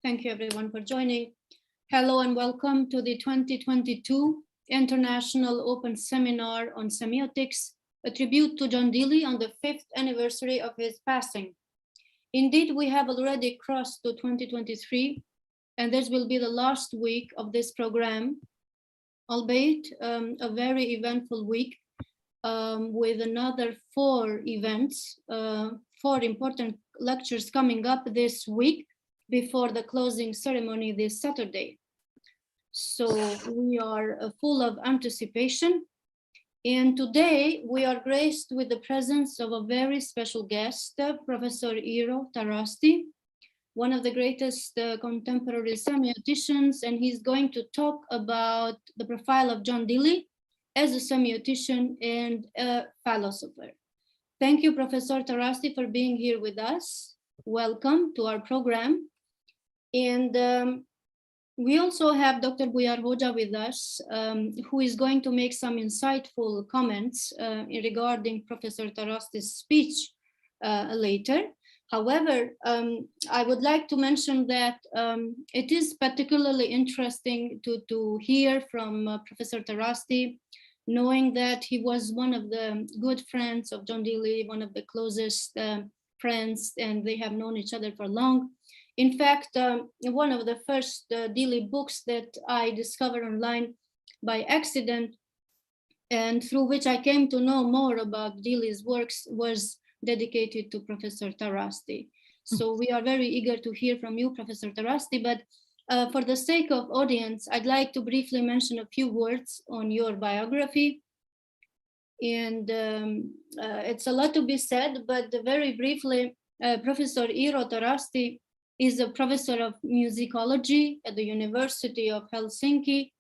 Thank you everyone for joining. Hello and welcome to the 2022 International Open Seminar on Semiotics, a tribute to John Deely on the 5th anniversary of his passing. Indeed, we have already crossed to 2023, and this will be the last week of this program, albeit a very eventful week with another 4 events, 4 important lectures coming up this week before the closing ceremony this Saturday. So we are full of anticipation. And today we are graced with the presence of a very special guest, Professor Eero Tarasti, one of the greatest contemporary semioticians, and he's going to talk about the profile of John Deely as a semiotician and a philosopher. Thank you, Professor Tarasti, for being here with us. Welcome to our program. And we also have Dr. Bujar with us, who is going to make some insightful comments regarding Professor Tarasti's speech later. However, I would like to mention that it is particularly interesting to hear from Professor Tarasti, knowing that he was one of the good friends of John Deely, one of the closest friends, and they have known each other for long. In fact, one of the first Deely books that I discovered online by accident, and through which I came to know more about Deely's works, was dedicated to Professor Tarasti. So we are very eager to hear from you, Professor Tarasti, but for the sake of audience, I'd like to briefly mention a few words on your biography. And it's a lot to be said, but very briefly, Professor Eero Tarasti is a professor of musicology at the University of Helsinki,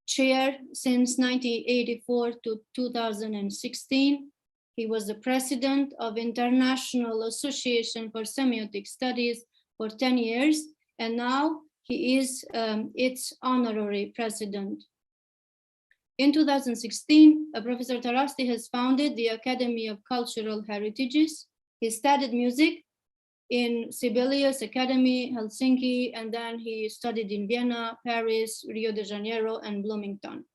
chair since 1984 to 2016. He was the president of International Association for Semiotic Studies for 10 years, and now he is its honorary president. In 2016, Professor Tarasti has founded the Academy of Cultural Heritages. He studied music in Sibelius Academy, Helsinki, and then he studied in Vienna, Paris, Rio de Janeiro, and Bloomington.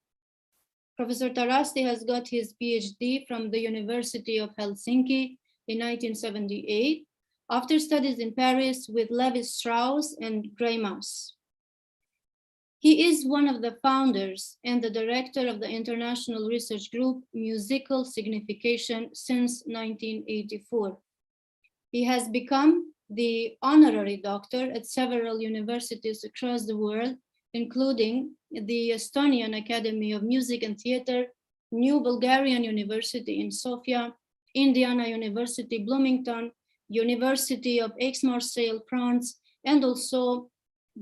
Professor Tarasti has got his PhD from the University of Helsinki in 1978, after studies in Paris with Lévi-Strauss and Greimas. He is one of the founders and the director of the international research group Musical Signification since 1984. He has become the honorary doctor at several universities across the world, including the Estonian Academy of Music and Theatre, New Bulgarian University in Sofia, Indiana University, Bloomington, University of Aix-Marseille, France, and also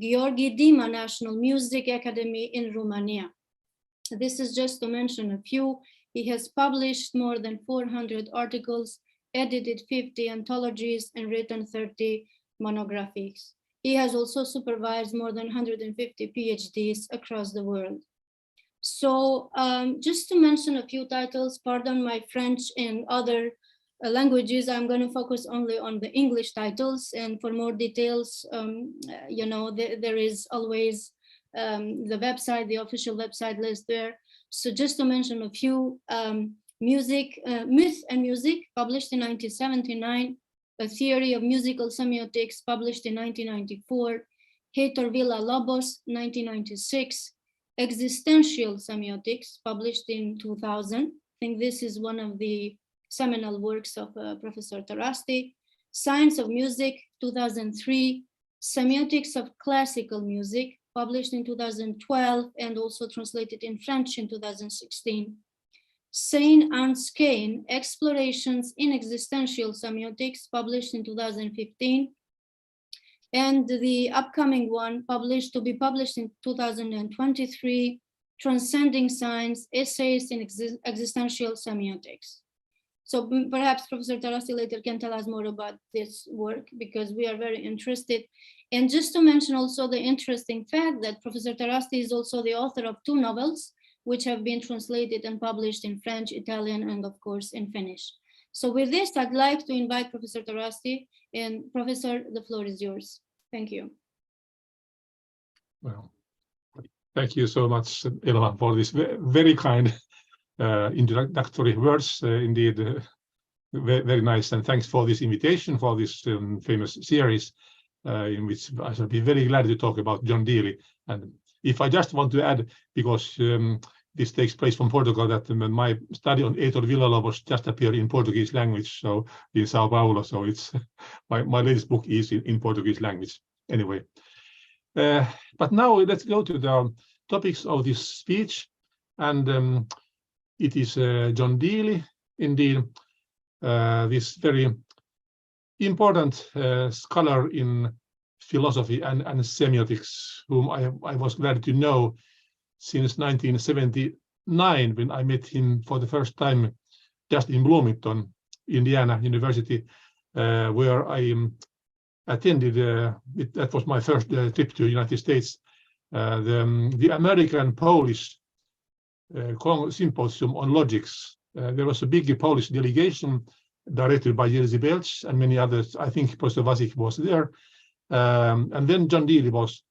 Gheorghe Dima National Music Academy in Romania. This is just to mention a few. He has published more than 400 articles, edited 50 anthologies, and written 30 monographies. He has also supervised more than 150 PhDs across the world. So just to mention a few titles, pardon my French and other languages, I'm going to focus only on the English titles, and for more details, you know, there is always the website, the official website list there. So just to mention a few, Myth and Music, published in 1979, A Theory of Musical Semiotics, published in 1994, Heitor Villa-Lobos, 1996, Existential Semiotics, published in 2000. I think this is one of the seminal works of Professor Tarasti. Science of Music, 2003, Semiotics of Classical Music, published in 2012 and also translated in French in 2016. Seine and Skane, Explorations in Existential Semiotics, published in 2015. And the upcoming one, to be published in 2023, Transcending Science, Essays in Existential Semiotics. So perhaps Professor Tarasti later can tell us more about this work, because we are very interested. And just to mention also the interesting fact that Professor Tarasti is also the author of 2 novels, which have been translated and published in French, Italian, and of course in Finnish. So with this, I'd like to invite Professor Tarasti, and Professor, the floor is yours. Thank you. Well, thank you so much, Elma, for this very kind introductory words. Indeed, very nice. And thanks for this invitation for this famous series, in which I shall be very glad to talk about John Deely. And if I just want to add, because this takes place from Portugal, that my study on Heitor Villa-Lobos just appeared in Portuguese language, so in Sao Paulo. So it's my latest book is in Portuguese language. Anyway, but now let's go to the topics of this speech, and it is John Deely, indeed, this very important scholar in philosophy and semiotics, whom I was glad to know since 1979, when I met him for the first time just in Bloomington, Indiana University, where I attended, that was my first trip to the United States, the American-Polish Symposium on Logics. There was a big Polish delegation directed by Jerzy Belch and many others. I think Professor Wasik was there. And then John Deely was,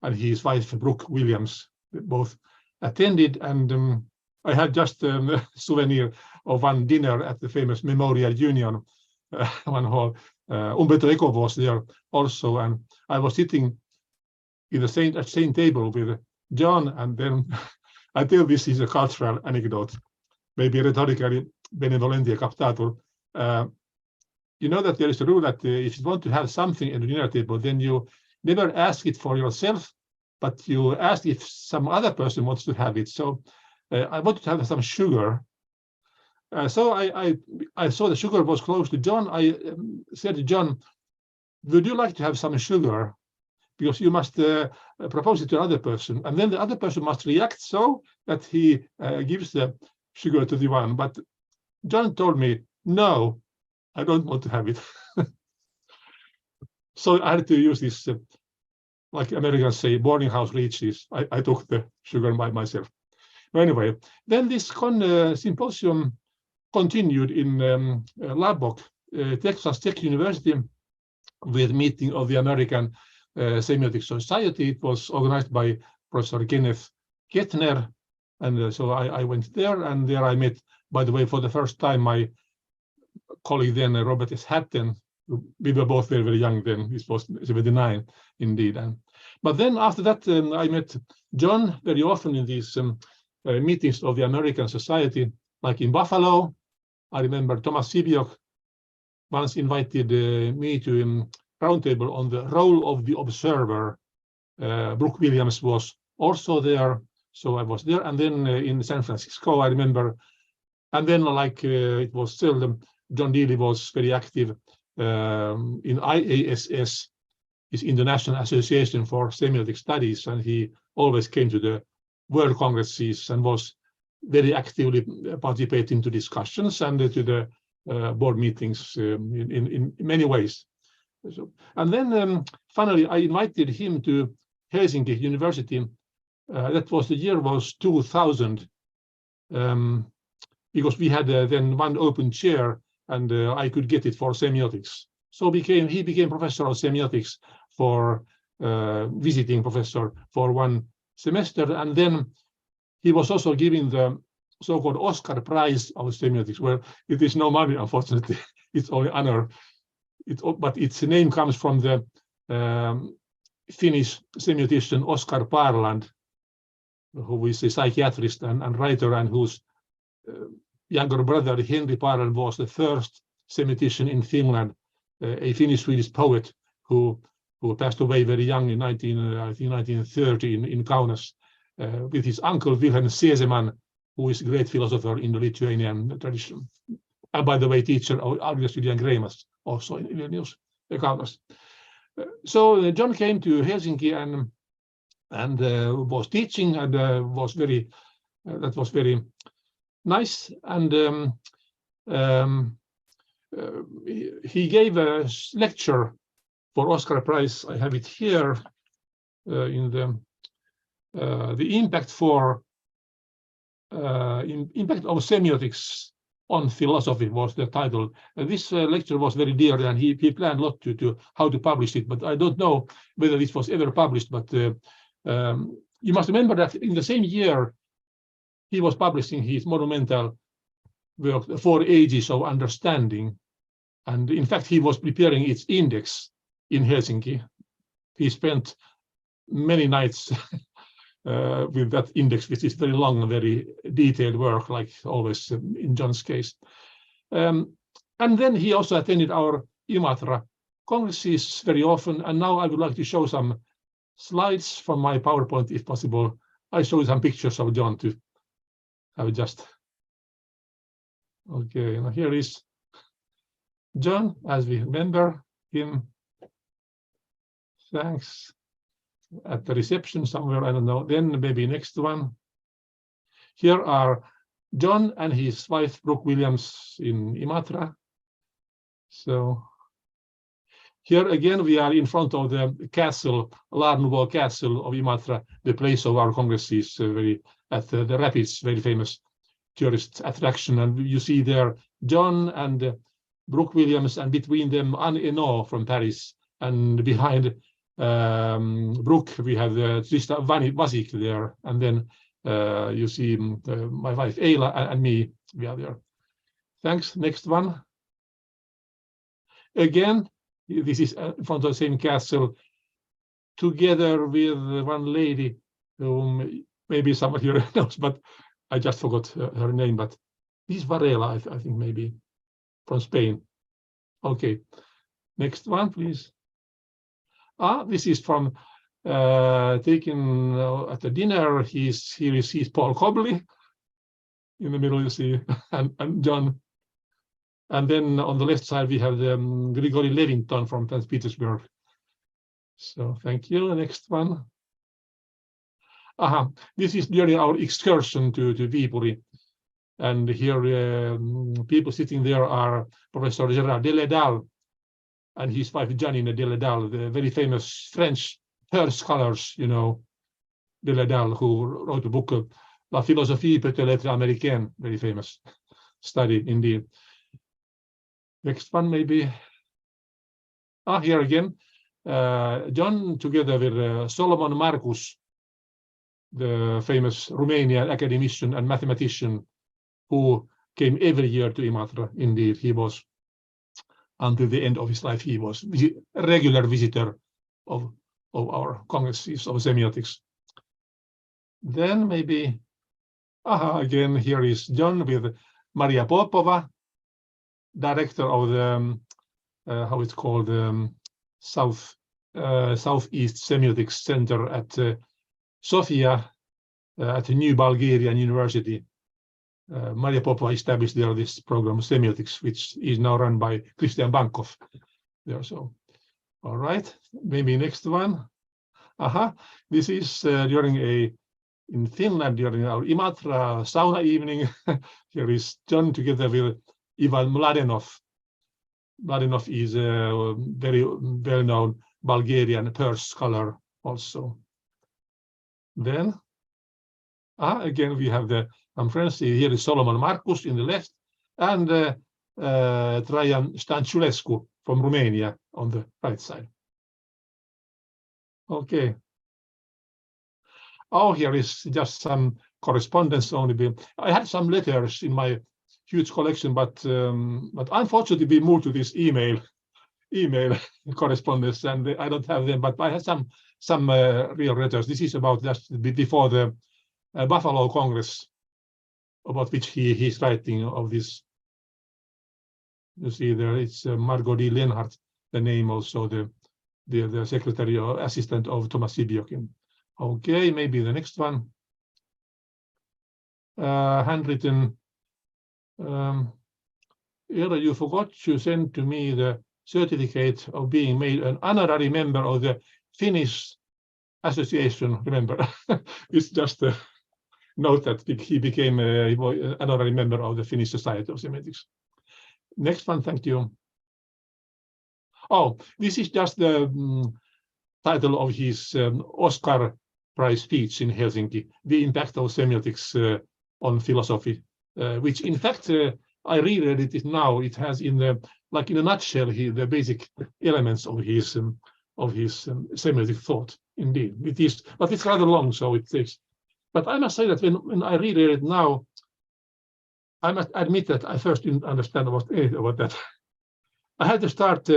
and his wife, Brooke Williams, both attended. And I had just a souvenir of one dinner at the famous Memorial Union, one hall. Umberto Eco was there also. And I was sitting in the same table with John. And then I tell this is a cultural anecdote, maybe rhetorically benevolentia captatur. You know that there is a rule that if you want to have something at the dinner table, then you never ask it for yourself, but you ask if some other person wants to have it. So I wanted to have some sugar. So I saw the sugar was close to John. I said to John, would you like to have some sugar? Because you must propose it to another person. And then the other person must react so that he gives the sugar to the one. But John told me, no, I don't want to have it. So I had to use this, like Americans say, boarding house leeches. I took the sugar by myself. But anyway, then this symposium continued in Lubbock, Texas Tech University, with meeting of the American Semiotic Society. It was organized by Professor Kenneth Kettner. And so I went there, and there I met, by the way, for the first time, my colleague then, Robert S. Hatton. We were both very, very young then. This was 79, indeed. But then after that, I met John very often in these meetings of the American Society, like in Buffalo. I remember Thomas Sibiok once invited me to a roundtable on the role of the observer. Brooke Williams was also there, so I was there. And then in San Francisco, I remember, and then like it was still, John Deely was very active in IASS, is International Association for Semiotic Studies, and he always came to the World Congresses and was very actively participating to discussions and to the board meetings in many ways. So, and then finally, I invited him to Helsinki University. That was the year was 2000, because we had then one open chair, and I could get it for semiotics. So he became professor of semiotics for visiting professor for one semester, and then he was also given the so-called Oscar Prize of semiotics, where it is no money, unfortunately. It's only honor. But its name comes from the Finnish semiotician Oscar Parland, who is a psychiatrist and writer, and whose younger brother Henry Parland was the first semiotician in Finland, a Finnish-Swedish poet who passed away very young in 1930 in Kaunas, with his uncle Wilhelm Seesemann, who is a great philosopher in the Lithuanian tradition. And by the way, teacher of August Julian Greimas, also in Vilnius, Kaunas. So John came to Helsinki and was teaching, and was very that was very nice. And he gave a lecture for Oscar Prize. I have it here in the impact impact of semiotics on philosophy was the title. This lecture was very dear, and he planned a lot to how to publish it, but I don't know whether this was ever published. But You must remember that in the same year, he was publishing his monumental work, 4 Ages of Understanding. And in fact, he was preparing its index in Helsinki. He spent many nights with that index, which is very long and very detailed work, like always in John's case. And then he also attended our Imatra congresses very often. And now I would like to show some slides from my PowerPoint, if possible. I show you some pictures of John to have just. Okay, now here is John, as we remember him. Thanks. At the reception somewhere, I don't know. Then maybe next one. Here are John and his wife, Brooke Williams, in Imatra. So here again, we are in front of the castle, L'Art Nouveau Castle of Imatra, the place of our congresses, at the Rapids, very famous tourist attraction. And you see there John and Brooke Williams, and between them Anne Eno from Paris, and behind Brooke we have Trista Vasic there, and then you see my wife Ayla and me, we are there. Thanks. Next one. Again, this is in front of the same castle, together with one lady whom maybe someone here knows, but I just forgot her name. But this is Varela, I think, maybe from Spain. Okay, next one, please. This is from taken at the dinner. Here is Paul Cobley. In the middle, you see, and John. And then on the left side, we have the Grigory Levington from St. Petersburg. So thank you. Next one. This is during our excursion to Viipuri. And here, people sitting there are Professor Gérard Deledal and his wife Janine Deledal, the very famous French hair scholars, you know, Deledal, who wrote a book, La philosophie peut-être américaine, very famous study indeed. Next one, maybe. Here again, John together with Solomon Marcus, the famous Romanian academician and mathematician who came every year to Imatra. Indeed, he was, until the end of his life, he was a regular visitor of our congresses of semiotics. Then maybe, again, here is John with Maria Popova, director of the, how it's called, Southeast Semiotics Center at Sofia, at the new Bulgarian University. Maria Popova established there this program, Semiotics, which is now run by Christian Bankov. There, so, all right, maybe next one. This is during in Finland, during our Imatra sauna evening. Here is John together with Ivan Mladenov. Mladenov is a very well-known Bulgarian purse scholar also. Then, again, we have the friends. Here is Solomon Marcus in the left, and Traian Stanciulescu from Romania on the right side. Okay. Here is just some correspondence only. I had some letters in my huge collection, but unfortunately we moved to this email correspondence, and I don't have them. But I had some real letters. This is about just before the Buffalo Congress, about which he's writing of this. You see there, it's Margot D. Lenhart, the name also, the secretary or assistant of Thomas Sibiokin. Okay, maybe the next one. Handwritten. Eero, you forgot to send to me the certificate of being made an honorary member of the Finnish Association. Remember, it's just a note that he became an honorary member of the Finnish Society of Semiotics. Next one, thank you. This is just the title of his Oscar Prize speech in Helsinki, The Impact of Semiotics on Philosophy, which in fact, I reread it now. It has in a nutshell the basic elements of his of his semiotic thought. Indeed, it is, but it's rather long, so it takes. But I must say that when I read it now, I must admit that I first didn't understand anything about that. I had to start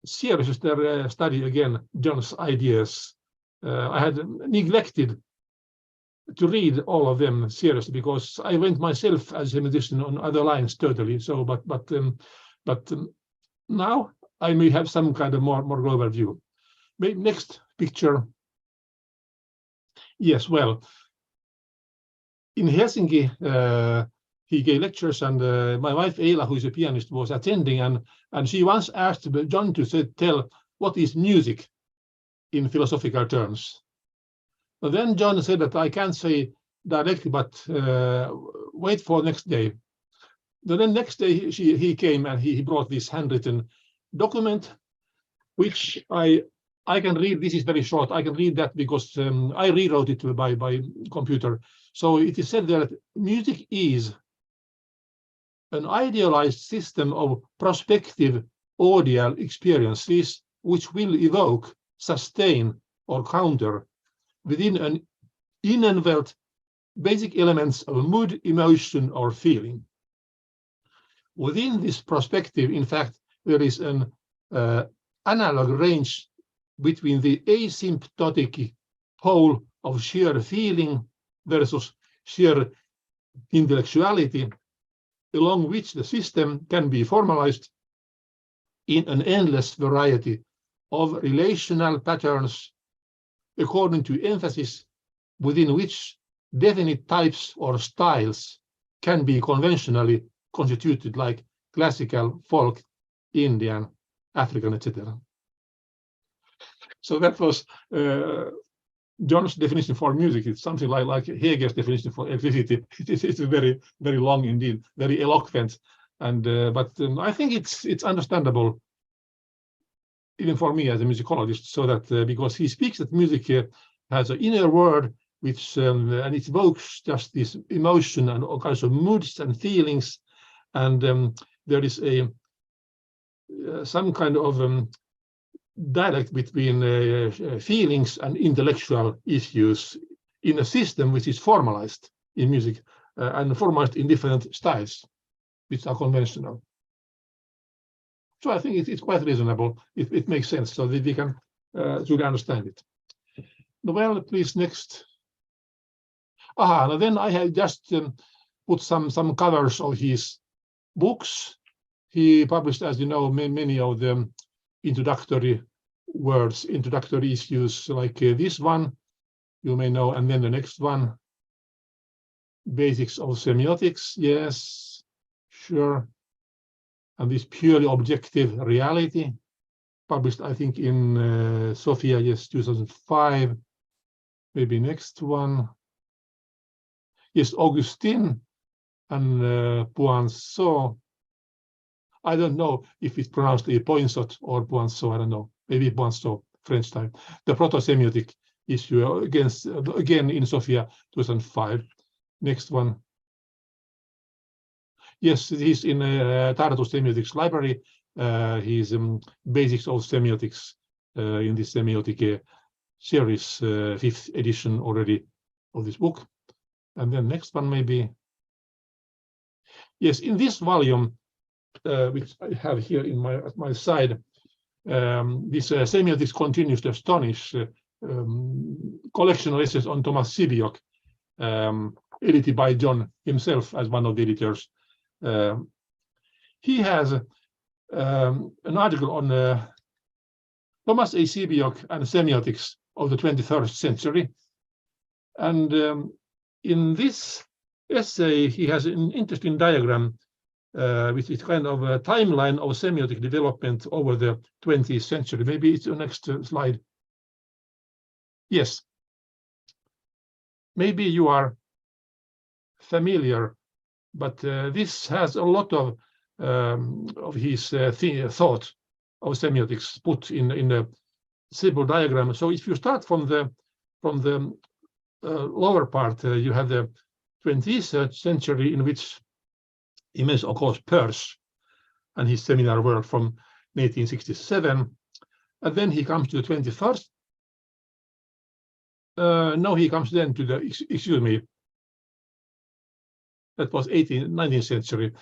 seriously study again John's ideas. I had neglected to read all of them seriously because I went myself as a semiotician on other lines totally. So, but now I may have some kind of more global view. Next picture. Yes, well, in Helsinki, he gave lectures, and my wife Eila, who is a pianist, was attending, and she once asked John to tell what is music in philosophical terms. But then John said that I can't say directly, but wait for next day. Then next day he came and he brought this handwritten document, which I can read. This is very short. I can read that because I rewrote it by computer. So it is said that music is an idealized system of prospective audial experiences which will evoke, sustain, or counter within an inenveloped basic elements of mood, emotion, or feeling. Within this perspective, in fact, there is an analog range between the asymptotic pole of sheer feeling versus sheer intellectuality, along which the system can be formalized in an endless variety of relational patterns according to emphasis, within which definite types or styles can be conventionally constituted, like classical, folk, Indian, African, etc. So that was John's definition for music. It's something like Hegel's definition for electricity. It's very, very long indeed, very eloquent, and but I think it's understandable even for me as a musicologist. So that because he speaks that music has an inner world which and it evokes just this emotion and all kinds of moods and feelings, and there is a some kind of dialect between feelings and intellectual issues in a system which is formalized in music and formalized in different styles which are conventional. So I think it's quite reasonable. It makes sense, so that we can truly understand it. Well, please next. Now then I have just put some covers of his books. He published, as you know, many of the introductory words, introductory issues, like this one, you may know, and then the next one, Basics of Semiotics, yes, sure. And this Purely Objective Reality, published, I think, in Sofia, yes, 2005. Maybe next one. Yes, Augustin and Poinsot. I don't know if it's pronounced Poinsot or Poinsot, I don't know. Maybe Poinsot, French type. The Proto-Semiotic issue again in Sofia, 2005. Next one. Yes, he's in Tartu Semiotics library. He's Basics of Semiotics in the Semiotic series, 5th edition already of this book. And then next one maybe. Yes, in this volume, which I have here at my side, this Semiotics continues to astonish collection of essays on Thomas Sibiok, edited by John himself as one of the editors. He has an article on Thomas A. Sibiok and Semiotics of the 21st century. And in this essay, he has an interesting diagram which is kind of a timeline of semiotic development over the 20th century. Maybe it's the next slide. Yes. Maybe you are familiar, but this has a lot of his thought of semiotics put in a simple diagram. So if you start from the lower part, you have the 20th century, in which he mentions, of course, Peirce and his seminar work from 1867. And then he comes to the 21st. No, he comes then to the, excuse me, that was 19th century.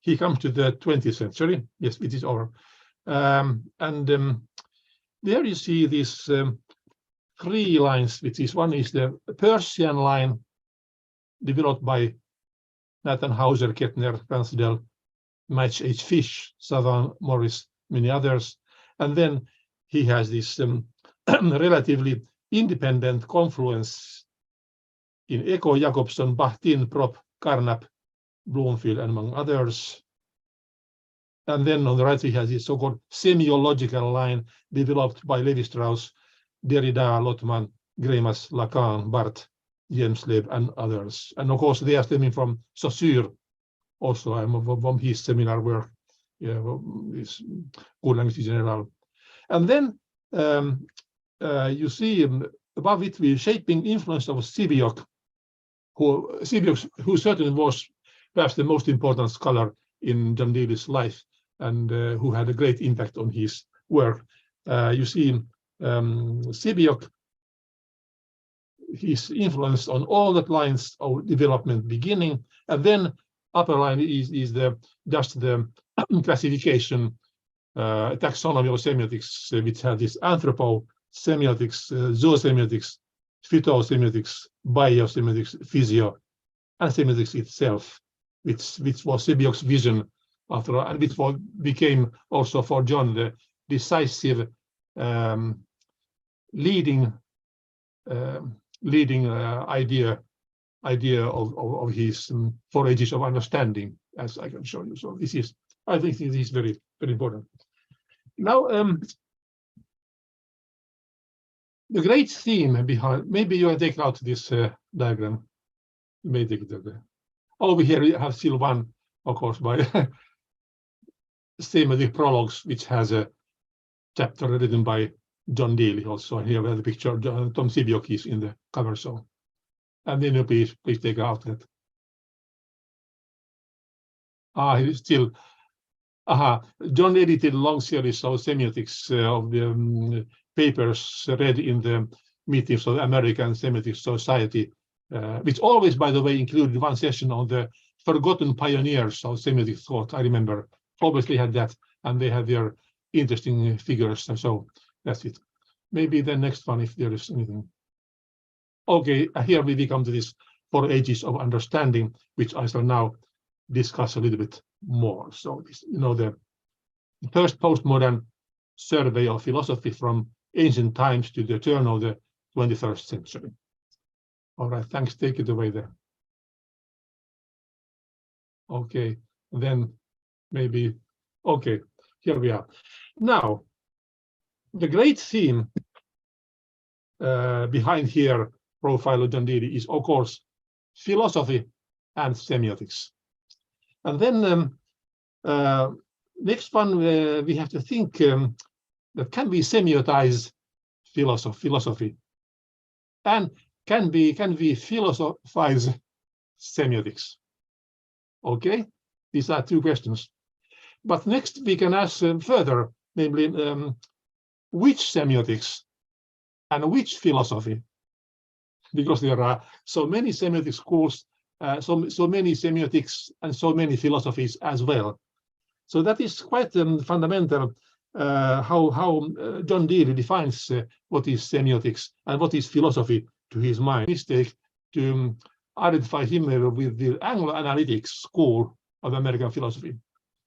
He comes to the 20th century. Yes, it is over. There you see these 3 lines, which is one is the Persian line developed by Nathan Hauser, Kettner, Ransdell, Match H. Fish, Savan, Morris, many others. And then he has this relatively independent confluence in Eco, Jacobson, Bahtin, Prop, Carnap, Bloomfield, and among others. And then on the right, he has this so-called semiological line developed by Levi-Strauss, Derrida, Lotman, Greimas, Lacan, Barthes, James Leb, and others. And of course, they are stemming from Saussure, also from his seminar work, his Good Language in General. And then you see above it, the shaping influence of Semiotic, who certainly was perhaps the most important scholar in John Deely's life, and who had a great impact on his work. You see Semiotic, his influence on all the lines of development beginning, and then upper line is just the classification, taxonomy of semiotics, which has this anthropo-semiotics, zoosemiotics, phytosemiotics, biosemiotics, physio, and semiotics itself, which was Semiotic's vision after, and which became also for John the decisive leading idea of his 4 ages of understanding, as I can show you. So this is, I think this is very, very important. Now, the great theme behind, maybe you take out this diagram. You may take it there. Over here we have still one, of course, by Semiotic Prologues, which has a chapter written by John Deely also. And here we have the picture of Tom Semiotic in the cover. So, and then you please take out that. He still. John edited a long series of semiotics of the papers read in the meetings of the American Semiotic Society, which always, by the way, included one session on the forgotten pioneers of semiotic thought. I remember, obviously had that, and they had their interesting figures, and so that's it. Maybe the next one, if there is anything. Okay, here we come to this 4 ages of understanding, which I shall now discuss a little bit more. So this, the first postmodern survey of philosophy from ancient times to the turn of the 21st century. All right, thanks. Take it away there. Okay, then maybe, okay, here we are. Now, the great theme behind here, profile of John Deely, is, of course, philosophy and semiotics. And then next one, we have to think that can we semiotize philosophy, and can we philosophize semiotics? Okay, these are 2 questions. But next we can ask further, namely, which semiotics and which philosophy? Because there are so many semiotic schools, so many semiotics, and so many philosophies as well. So that is quite fundamental, how John Deely defines what is semiotics and what is philosophy to his mind. Mistake to identify him with the Anglo-analytic school of American philosophy.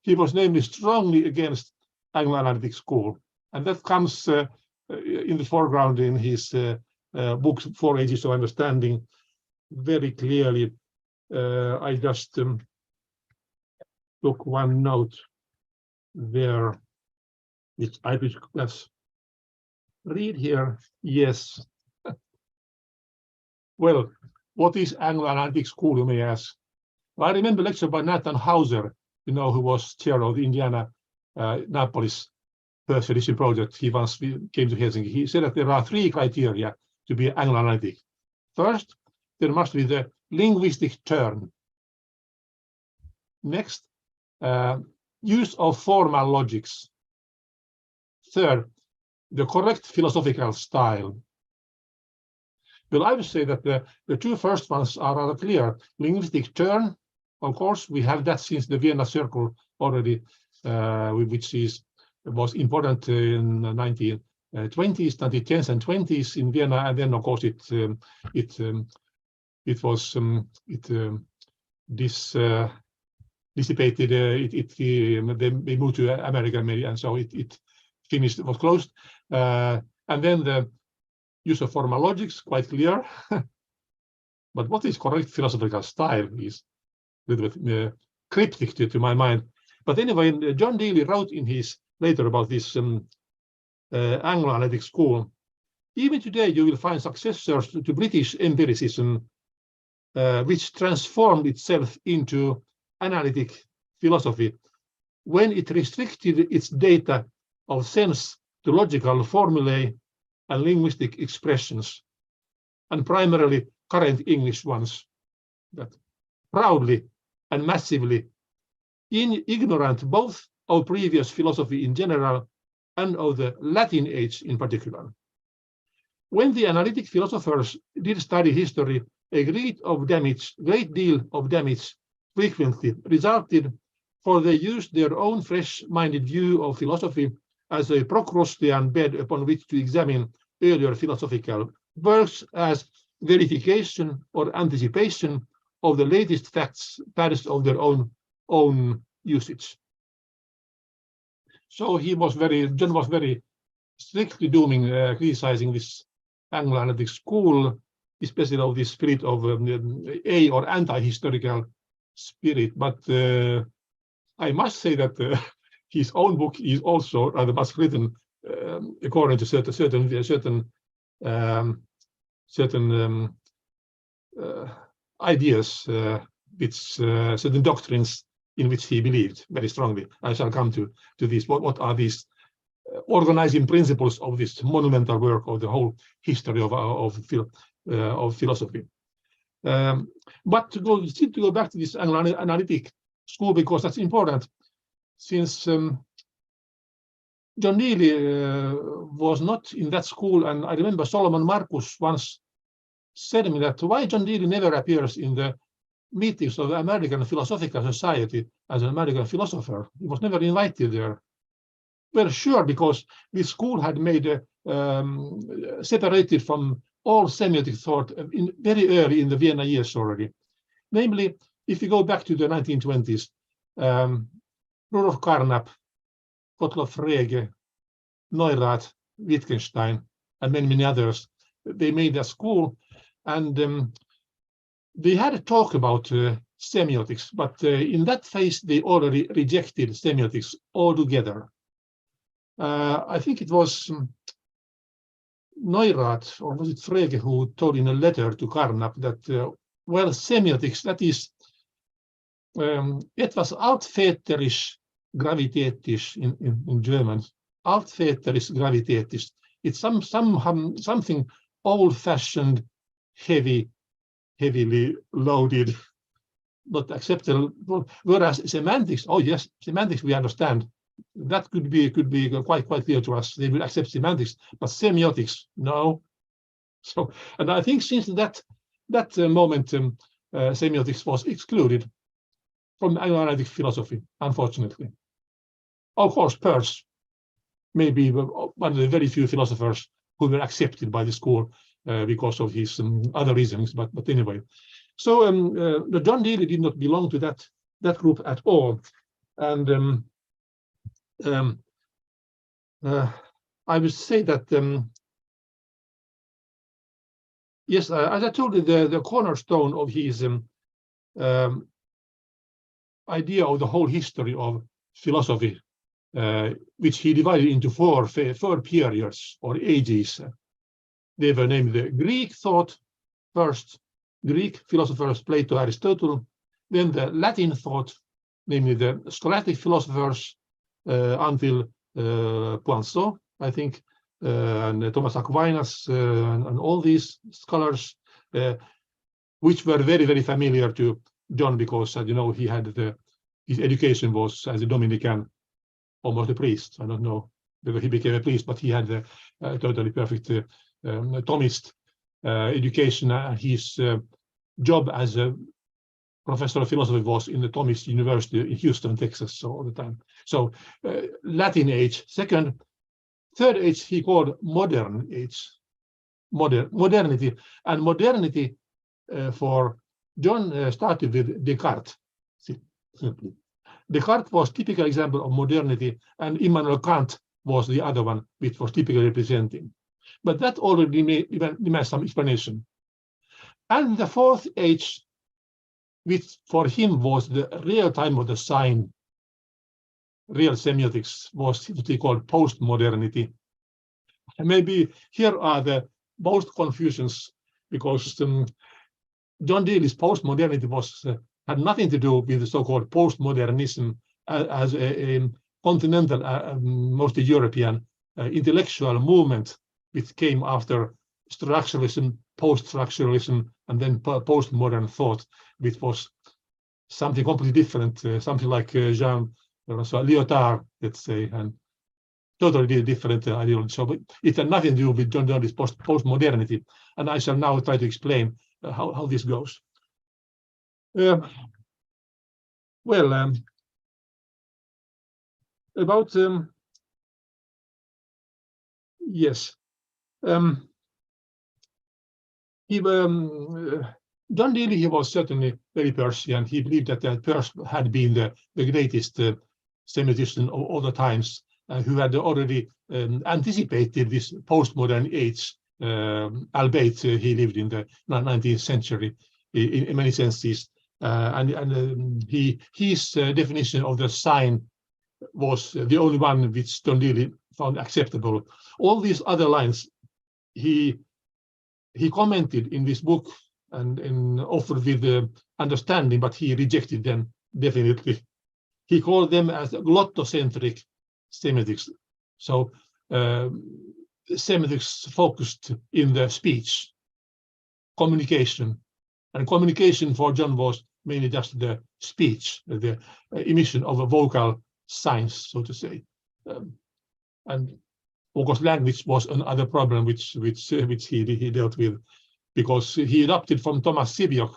He was namely strongly against Anglo-analytic school, and that comes in the foreground in his book 4 Ages of Understanding very clearly. I just took one note there, which I will just read here. Yes. Well, what is Anglo-analytic school, you may ask? Well, I remember a lecture by Nathan Hauser, who was chair of the Indiana Napolis First Edition project. He once came to Helsinki. He said that there are 3 criteria to be Anglo-analytic. First, there must be the linguistic turn. Next, use of formal logics. Third, the correct philosophical style? Well, I would say that the two first ones are rather clear. Linguistic turn, of course, we have that since the Vienna Circle already, which was important in the 1920s, 1910s, and 20s in Vienna, and then of course dissipated. They moved to America, and so it finished. It was closed, and then the use of formal logics, quite clear. But what is correct philosophical style is a little bit cryptic to my mind. But anyway, John Deely wrote in his later about this Anglo-analytic school. Even today, you will find successors to British empiricism, which transformed itself into analytic philosophy when it restricted its data of sense to logical formulae and linguistic expressions, and primarily current English ones, that proudly and massively ignorant both of previous philosophy in general and of the Latin age in particular. When the analytic philosophers did study history, a great deal of damage frequently resulted, for they used their own fresh-minded view of philosophy as a Procrustean bed upon which to examine earlier philosophical works as verification or anticipation of the latest facts patterns of their own usage. So John was very strictly criticizing this Anglo-analytic school, especially of this spirit of a or anti-historical spirit. But I must say that his own book is also rather much written according to certain ideas, certain doctrines in which he believed very strongly. I shall come to this. What are these organizing principles of this monumental work of the whole history of philosophy? But to go back to this analytic school, because that's important, since John Deely was not in that school, and I remember Solomon Marcus once said to me that why John Deely never appears in the meetings of the American Philosophical Society as an American philosopher. He was never invited there. Well, sure, because this school had made separated from all semiotic thought very early in the Vienna years already. Namely, if you go back to the 1920s, Rudolf Carnap, Gottlob Frege, Neurath, Wittgenstein, and many others, they made a school, and they had a talk about semiotics, but in that phase they already rejected semiotics altogether. I think it was Neurath, or was it Frege, who told in a letter to Carnap that, well, semiotics, that is etwas altväterisch gravitätisch in German. Altväterisch gravitätisch. It's something old-fashioned, heavily loaded, not acceptable. Whereas semantics, oh yes, semantics we understand. That could be quite clear to us. They will accept semantics, but semiotics, no. So, and I think since that moment, semiotics was excluded from analytic philosophy, unfortunately. Of course, Peirce may be one of the very few philosophers who were accepted by the school because of his other reasons, but anyway. So the John Deely did not belong to that group at all, and I would say that yes, as I told you, the cornerstone of his idea of the whole history of philosophy, which he divided into four periods or ages. They were named the Greek thought first, Greek philosophers Plato, Aristotle, then the Latin thought, namely the scholastic philosophers until Poinsot, I think, and Thomas Aquinas, and all these scholars, which were very familiar to John, because you know, he had his education was as a Dominican, almost a priest. I don't know because he became a priest, but he had a totally perfect Thomist education. His job as a professor of philosophy was in the Thomist University in Houston, Texas, so all the time. So Latin age. Third age he called modern age, modernity. And modernity for John started with Descartes. Simply. Descartes was typical example of modernity, and Immanuel Kant was the other one, which was typically representing. But that already demands some explanation. And the fourth age, which for him was the real time of the sign, real semiotics, was what he called postmodernity. And maybe here are the most confusions, because John Deely's postmodernity was had nothing to do with the so-called postmodernism as a continental, mostly European intellectual movement, which came after structuralism, post-structuralism, and then postmodern thought, which was something completely different, something like Jean Lyotard, let's say, and totally different ideology. So it had nothing to do with John Deely's postmodernity, and I shall now try to explain how this goes. About yes. John Deely, he was certainly very Persian. He believed that Persia had been the greatest Semiotician of all the times, who had already anticipated this postmodern age, albeit he lived in the 19th century in many senses. His definition of the sign was the only one which John Deely found acceptable. All these other lines he commented in this book and offered with the understanding, but he rejected them definitely. He called them as glottocentric semiotics. So semiotics focused in the speech, communication. And communication for John was mainly just the speech, the emission of a vocal signs, so to say. And of course, language was another problem which he dealt with, because he adopted from Thomas Semiotic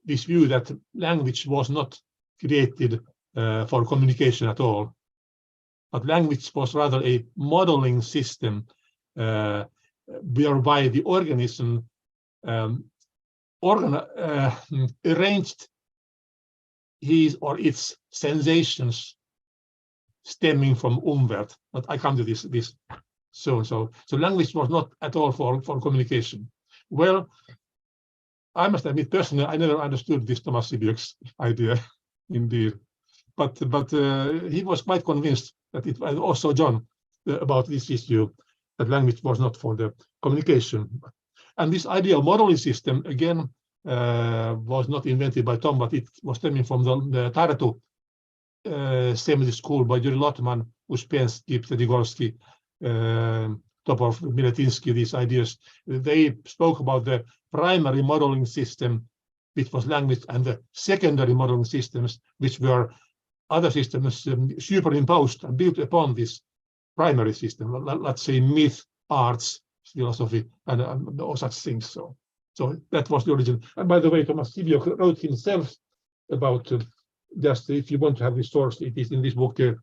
this view that language was not created for communication at all, but language was rather a modeling system whereby the organism arranged his or its sensations stemming from umwelt. But I come to this soon. So language was not at all for communication. Well, I must admit personally, I never understood this Thomas Semiotic's idea, indeed. But he was quite convinced that it was also John about this issue, that language was not for the communication. And this idea of modeling system, again, was not invented by Tom, but it was stemming from the Tartu Semiotic school by Juri Lotman, Uspensky, Ptedigorski, Topov, Miletinsky, these ideas. They spoke about the primary modeling system, which was language, and the secondary modeling systems, which were other systems superimposed and built upon this primary system, let's say myth, arts, philosophy, and all such things. So that was the origin. And by the way, Thomas Semiotic wrote himself about, just if you want to have the source, it is in this book here.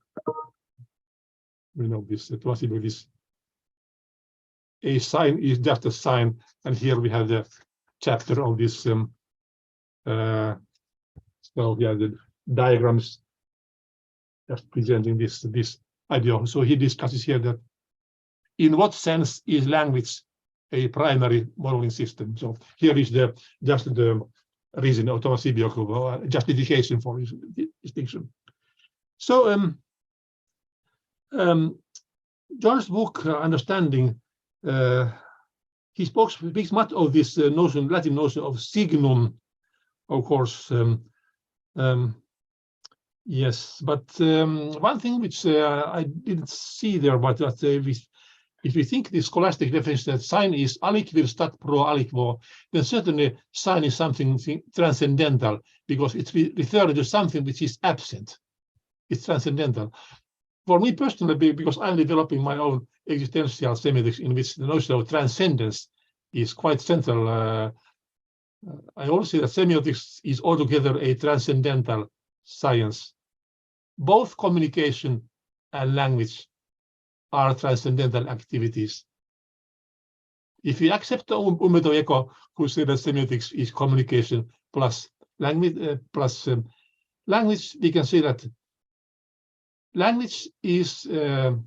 We know this, Thomas Semiotic, this a sign is just a sign, and here we have the chapter of this. So we have the diagrams just presenting this idea. So he discusses here that in what sense is language a primary modeling system? So here is just the reason of Thomas Semiotic, justification for his distinction. So John's book, Understanding, he speaks much of this notion, Latin notion of signum, of course. Yes, but one thing which I didn't see there, but if we think the scholastic definition that sign is aliquid stat pro aliquo, then certainly sign is something transcendental, because it's referring to something which is absent. It's transcendental. for me personally, because I'm developing my own existential semiotics in which the notion of transcendence is quite central. I also see that semiotics is altogether a transcendental science. Both communication and language are transcendental activities. If we accept Umberto Eco, who said that semiotics is communication plus language, language, we can say that language is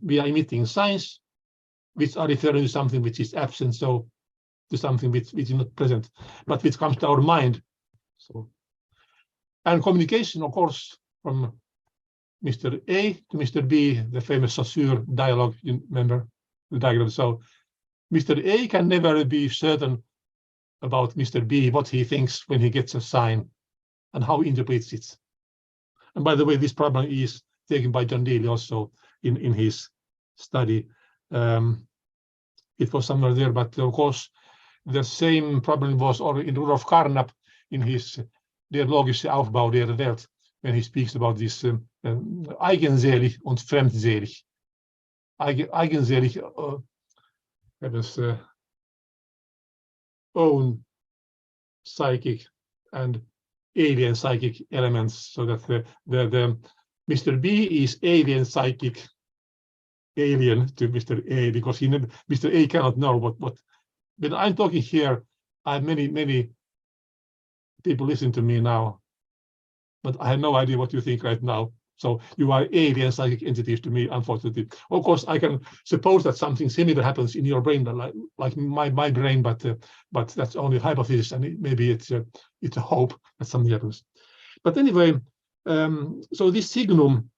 we are emitting signs which are referring to something which is absent, so to something which is not present, but which comes to our mind. So, and communication, of course, from Mr. A to Mr. B, the famous Saussure dialogue, you remember the diagram. So Mr. A can never be certain about Mr. B, what he thinks when he gets a sign and how he interprets it. And by the way, this problem is taken by John Deely also in his study. It was somewhere there, but of course, the same problem was in Rudolf Carnap in his Der logische Aufbau der Welt, when he speaks about this eigenselig und fremdselig. Eigenselig has own psychic and alien psychic elements, so that the Mr. B is alien psychic alien to Mr. A, because Mr. A cannot know what. When I'm talking here, I have many people listen to me now, but I have no idea what you think right now. So you are alien psychic entities to me, unfortunately. Of course, I can suppose that something similar happens in your brain, like my brain, but that's only a hypothesis, and maybe it's a hope that something happens. But anyway, so this signum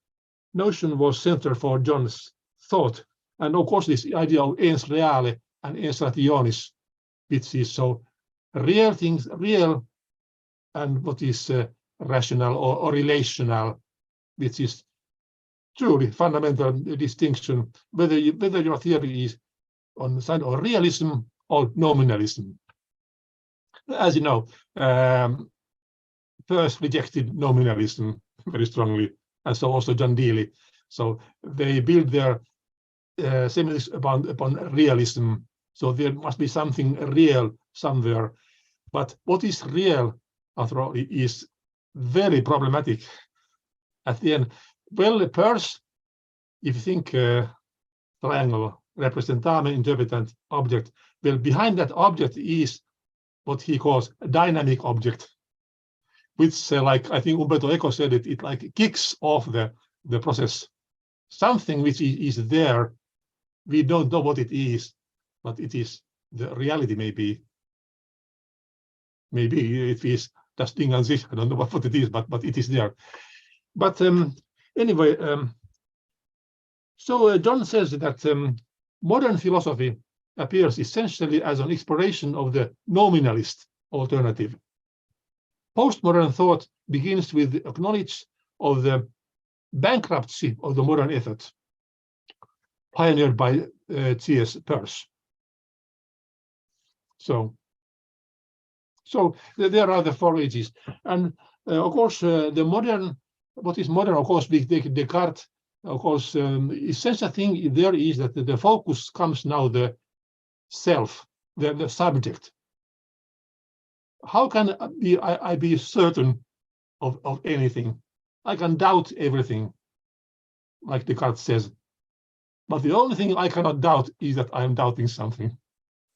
notion was central for John's thought, and of course this idea of ens reale and ens rationis, which is so real things, real, and what is rational or relational, which is truly fundamental distinction, whether your theory is on the side of realism or nominalism. As you know, Peirce rejected nominalism very strongly, and so also John Deely. So they build their semiotics upon realism. So there must be something real somewhere. But what is real, after all, is very problematic at the end. Well, Peirce, if you think triangle, representame, interpretant, object, well, behind that object is what he calls a dynamic object, which, like I think Umberto Eco said it like kicks off the process. Something which is there, we don't know what it is, but it is the reality. Maybe it is das Ding an sich. I don't know what it is, but it is there. But anyway, so John says that modern philosophy appears essentially as an exploration of the nominalist alternative. Postmodern thought begins with the acknowledgement of the bankruptcy of the modern effort, pioneered by C.S. Peirce. So there are the four ages, and of course the modern. What is modern? Of course, we take Descartes. Of course, essential thing there is that the focus comes now the self, the subject. How can I be certain of anything? I can doubt everything, like Descartes says. But the only thing I cannot doubt is that I am doubting something.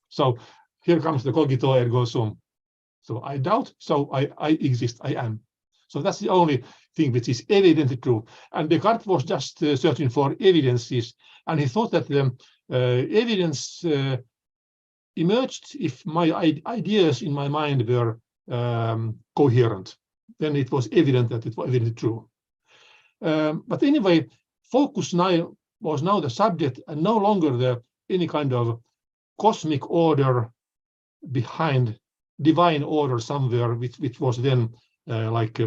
So here comes the cogito ergo sum. So I doubt, so I exist, I am. So that's the only thing which is evidently true. And Descartes was just searching for evidences, and he thought that the evidence emerged if my ideas in my mind were coherent. Then it was evident that it was evidently true. But anyway, focus now was now the subject, and no longer any kind of cosmic order behind, divine order somewhere, which was then like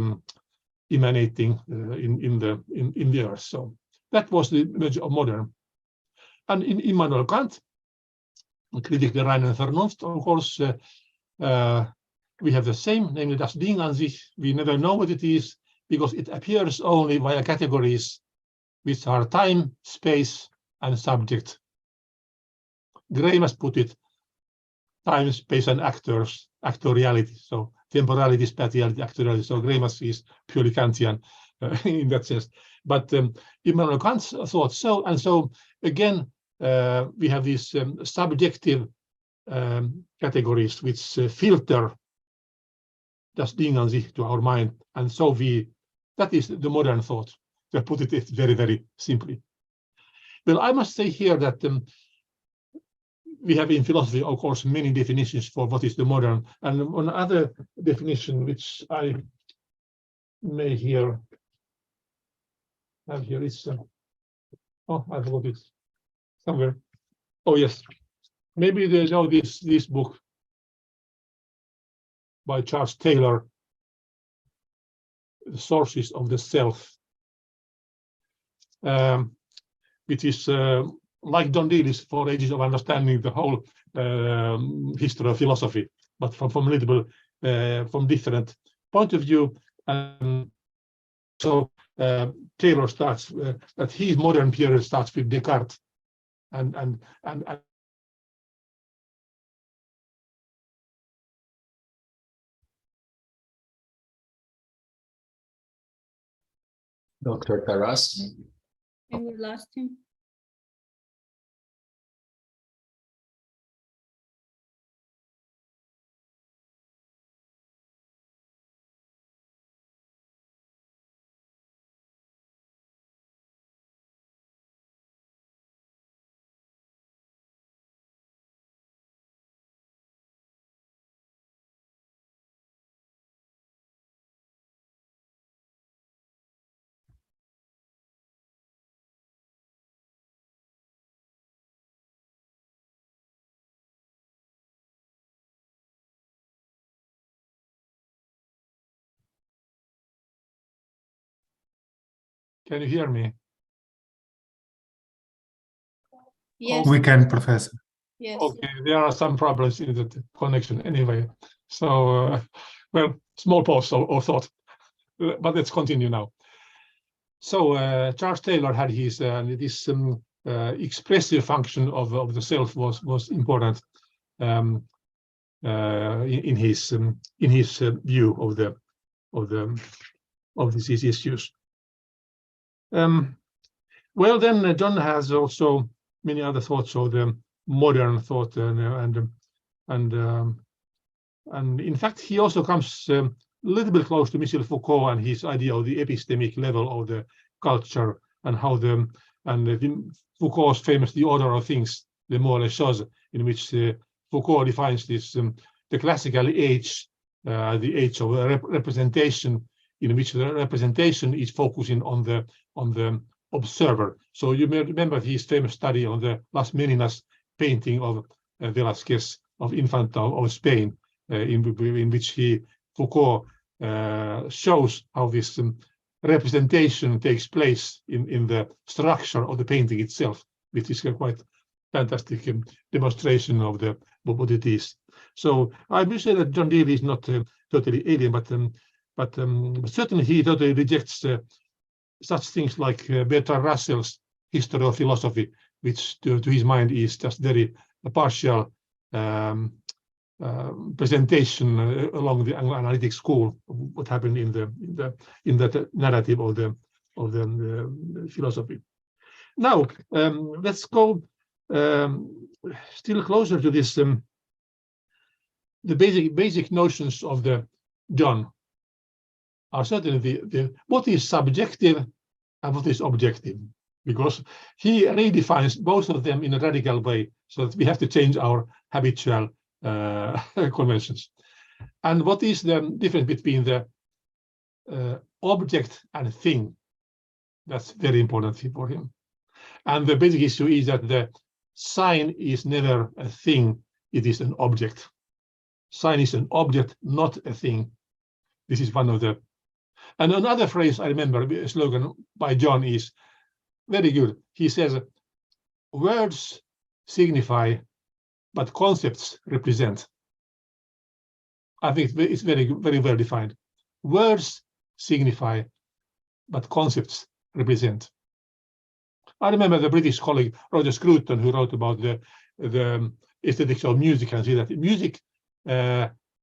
emanating in the earth. So that was the image of modern. And in Immanuel Kant, Kritik der reinen Vernunft, of course, we have the same, namely das Ding an sich. We never know what it is because it appears only via categories. which are time, space, and subject. Greimas put it time, space, and actors, actoriality. So temporality, spatiality, actoriality. So Greimas is purely Kantian in that sense. But Immanuel Kant thought so. And so again, we have these subjective categories which filter das Ding an sich to our mind. And so that is the modern thought, to put it very, very simply. Well, I must say here that we have in philosophy, of course, many definitions for what is the modern. And one other definition, which I may here have here is, oh, I forgot it somewhere. Oh, yes. Maybe they know this book by Charles Taylor, The Sources of the Self, which is like John Deely's 4 Ages of Understanding the whole history of philosophy, but from a little from different point of view. So Taylor starts that his modern period starts with Descartes, and Dr. Tarasti. And we lost him. can you hear me? Yes. We can, Professor. Yes. Okay, there are some problems in the connection anyway. So, well, small pause or thought, but let's continue now. So Charles Taylor had his this expressive function of the self was important in his view of these issues. Well, then John has also many other thoughts of the modern thought, and in fact he also comes a little bit close to Michel Foucault and his idea of the epistemic level of the culture, and how Foucault's famous The Order of Things, Le Mot les Choses, in which Foucault defines this the classical age, the age of representation, in which the representation is focusing on the observer. So you may remember his famous study on the Las Meninas painting of Velázquez of Infanta of Spain, in which Foucault shows how this representation takes place in the structure of the painting itself, which is a quite fantastic demonstration of what it is. So I will say that John Deely is not totally alien, but certainly he totally rejects such things like Bertrand Russell's History of Philosophy, which to his mind is just very partial presentation along the analytic school of what happened in that narrative of the philosophy. Now let's go still closer to this the basic notions of the John are certainly the what is subjective and what is objective, because he redefines both of them in a radical way, so that we have to change our habitual conventions. And what is the difference between the object and thing? That's very important for him. And the basic issue is that the sign is never a thing, it is an object. Sign is an object, not a thing. This is one of the... And another phrase I remember, a slogan by John, is very good. He says, words signify, but concepts represent. I think it's very, very well defined. Words signify, but concepts represent. I remember the British colleague Roger Scruton, who wrote about the aesthetics of music, and see that music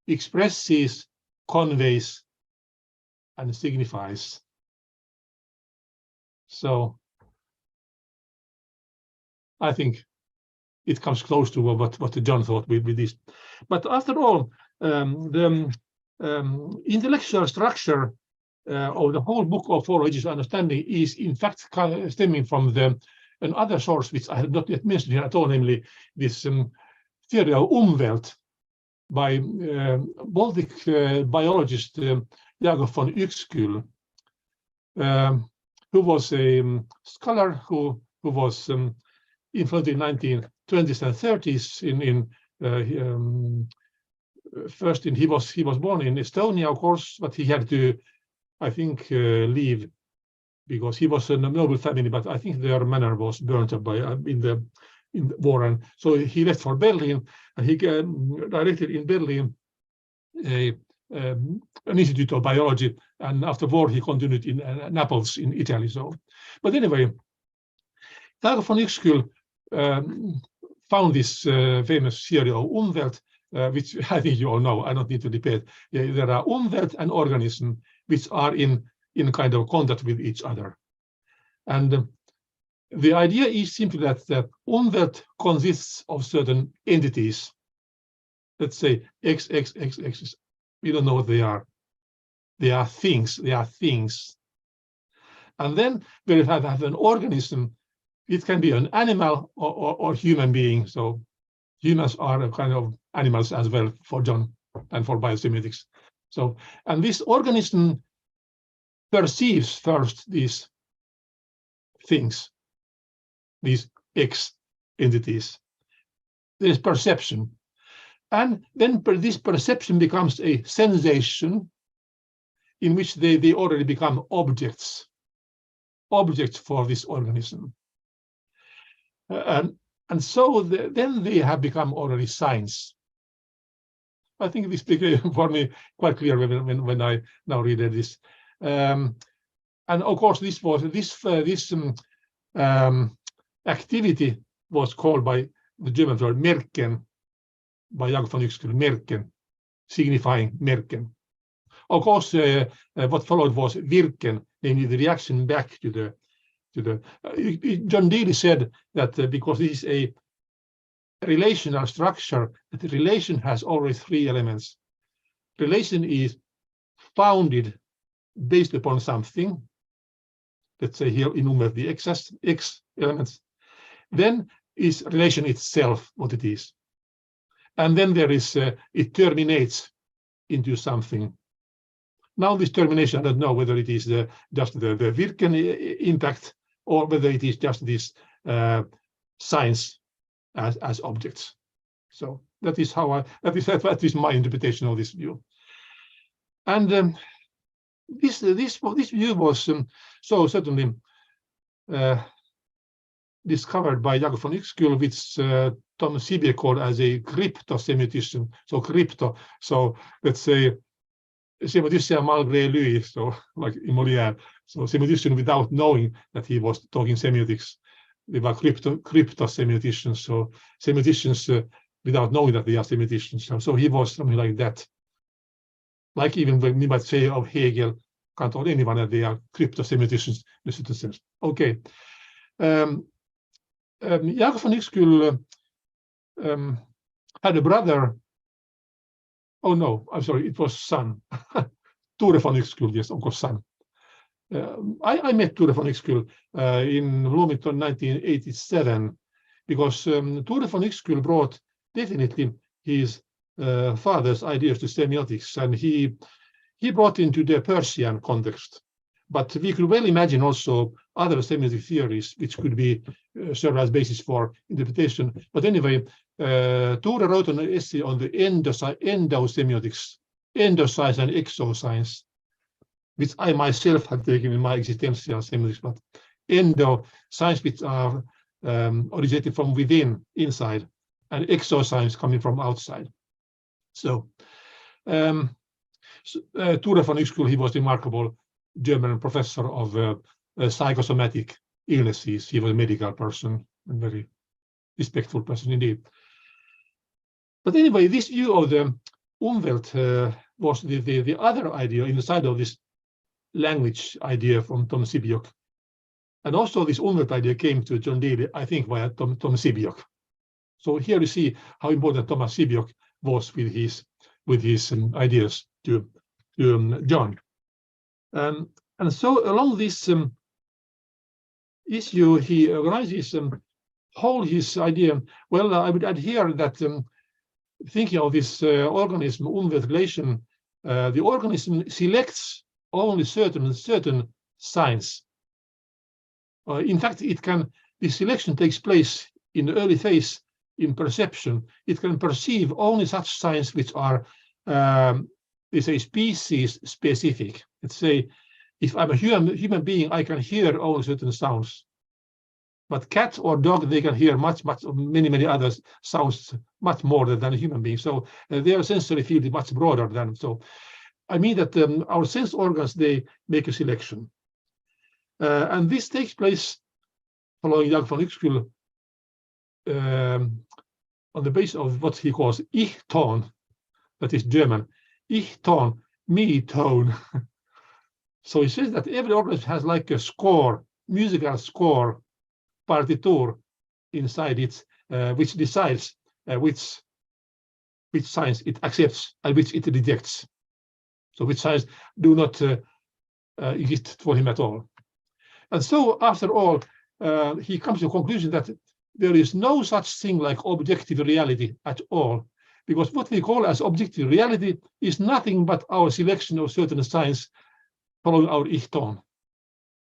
expresses, conveys, and signifies. So I think it comes close to what John thought with this. But after all, the intellectual structure of the whole book of Four Ages of Understanding is in fact stemming from another source which I have not yet mentioned here at all, namely this theory of Umwelt by Baltic biologist Jakob von Uexküll, who was a scholar who was influenced in 1920s and 30s. He was born in Estonia, of course, but he had to, I think, leave because he was a noble family. But I think their manor was burnt up by in the war, and so he left for Berlin, and he directed in Berlin an institute of biology, and after war he continued in Naples in Italy. So, but anyway, Jakob von Uexküll found this famous theory of Umwelt, which I think you all know. I don't need to debate. There are Umwelt and organism which are in kind of contact with each other, and the idea is simply that Umwelt consists of certain entities. Let's say X. We don't know what they are. They are things. And then we have an organism. It can be an animal or human being. So humans are a kind of animals as well for John and for biosemiotics. So, and this organism perceives first these things, these X entities. There is perception. And then this perception becomes a sensation in which they already become objects for this organism. And so then they have become already signs. I think this became for me quite clear when I now read this. And of course, this activity was called by the German word Merken, by Jakob von Uexküll, Merken, signifying Merken. Of course, what followed was Wirken, namely the reaction back to the. John Deely said that because this is a relational structure, that the relation has always three elements. Relation is founded based upon something. Let's say here in Umwelt the X elements. Then is relation itself what it is. And then there is, it terminates into something. Now this termination, I don't know whether it is just the Wirken impact or whether it is just this signs as objects. So that is how that is my interpretation of this view. And this view was so certainly discovered by Jakob von Uexküll, which Tom Seebeck called as a crypto-Semiotician. So crypto, so let's say Semiotician malgré lui, so like in Molière. So Semiotician without knowing that he was talking semiotics. They were crypto-Semioticians, so Semioticians without knowing that they are Semioticians. So he was something like that. Like even when we might say of Hegel, can't tell anyone that they are crypto-Semioticians in a certain sense. Okay. Jakob von Uexküll had a brother. Oh no, I'm sorry, it was son. Tore von Uexküll, yes, of course, son. I met Tore von Uexküll in Bloomington 1987 because Tore von Uexküll brought definitely his father's ideas to semiotics, and he brought into the Persian context. But we could well imagine also other semiotic theories which could be serve as basis for interpretation. But anyway, Tore wrote an essay on the endosemiotics, endoscience and exoscience, which I myself have taken in my existential semiotics. But endoscience which are originated from within, inside, and exoscience coming from outside. So Tore von Uexküll, he was remarkable German professor of psychosomatic illnesses. He was a medical person, a very respectful person indeed. But anyway, this view of the Umwelt was the other idea inside of this language idea from Tom Sebeok. And also this Umwelt idea came to John Deely, I think, via Tom Sebeok. So here you see how important Thomas Sebeok was with his ideas to John. And so along this issue, he organizes whole his idea. Well, I would add here that thinking of this organism, Umwelt relation, the organism selects only certain signs. In fact, this selection takes place in the early phase in perception. It can perceive only such signs which are, they say, species specific. Let's say, if I'm a human being, I can hear only certain sounds. But cat or dog, they can hear many other sounds, much more than a human being. So their sensory field is much broader than. So I mean that our sense organs, they make a selection. And this takes place following Jan van Uxkull on the basis of what he calls Ich-Ton, that is German. Ich-Ton, me-tone. So he says that every organism has like a score, musical score, partitur inside it, which decides which signs it accepts and which it rejects. So which signs do not exist for him at all. And so after all, he comes to the conclusion that there is no such thing like objective reality at all, because what we call as objective reality is nothing but our selection of certain signs following our Ich-Ton.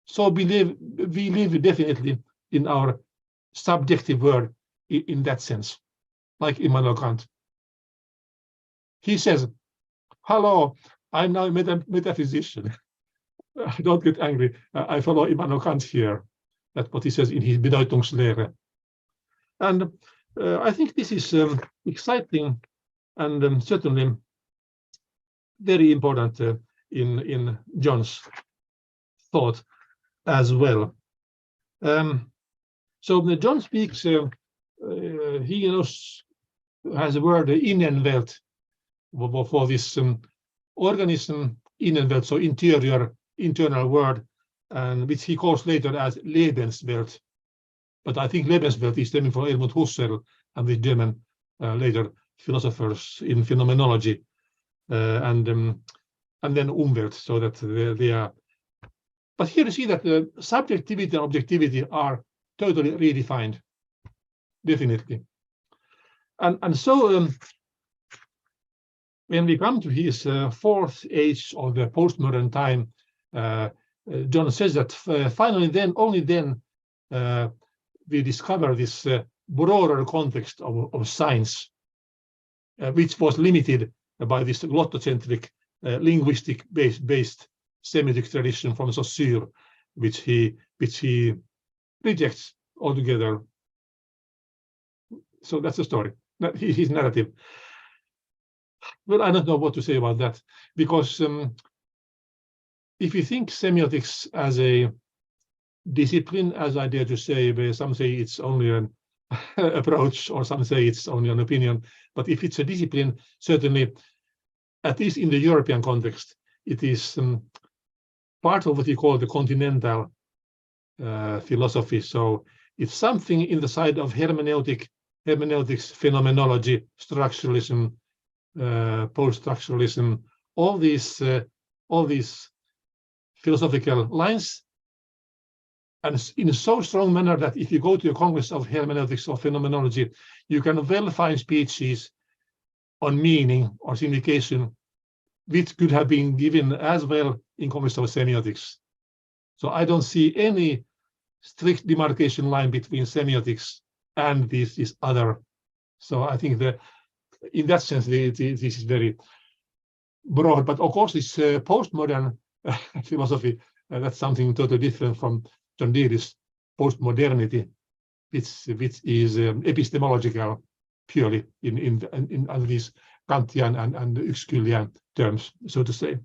So we live definitely in our subjective world in that sense, like Immanuel Kant. He says, hello, I'm now a metaphysician. Don't get angry. I follow Immanuel Kant here. That's what he says in his Bedeutungslehre. And I think this is exciting and certainly very important in John's thought as well. So John speaks, he has a word Innenwelt for this organism, Innenwelt, so internal word, and which he calls later as Lebenswelt. But I think Lebenswelt is stemming from Helmut Husserl and the German later philosophers in phenomenology, and then Umwelt, so that they are. But here you see that the subjectivity and objectivity are totally redefined, definitely. And so when we come to his fourth age of the postmodern time, John says that finally then, only then, we discover this broader context of science, which was limited by this glottocentric, linguistic-based Semiotic tradition from Saussure, which he rejects altogether. So that's the story, his narrative. Well, I don't know what to say about that, because if you think semiotics as a discipline, as I dare to say, where some say it's only an approach or some say it's only an opinion, but if it's a discipline, certainly, at least in the European context, it is part of what we call the continental philosophy. So it's something in the side of hermeneutics, phenomenology, structuralism, post-structuralism, all these philosophical lines, and in so strong manner that if you go to a congress of hermeneutics or phenomenology, you can well find speeches on meaning or signification, which could have been given as well in congress of semiotics. So I don't see any strict demarcation line between semiotics and this other. So I think that in that sense, this is very broad. But of course, this postmodern philosophy, that's something totally different from John Deely's postmodernity, which is epistemological purely in these Kantian and Uxkullian terms, so to say.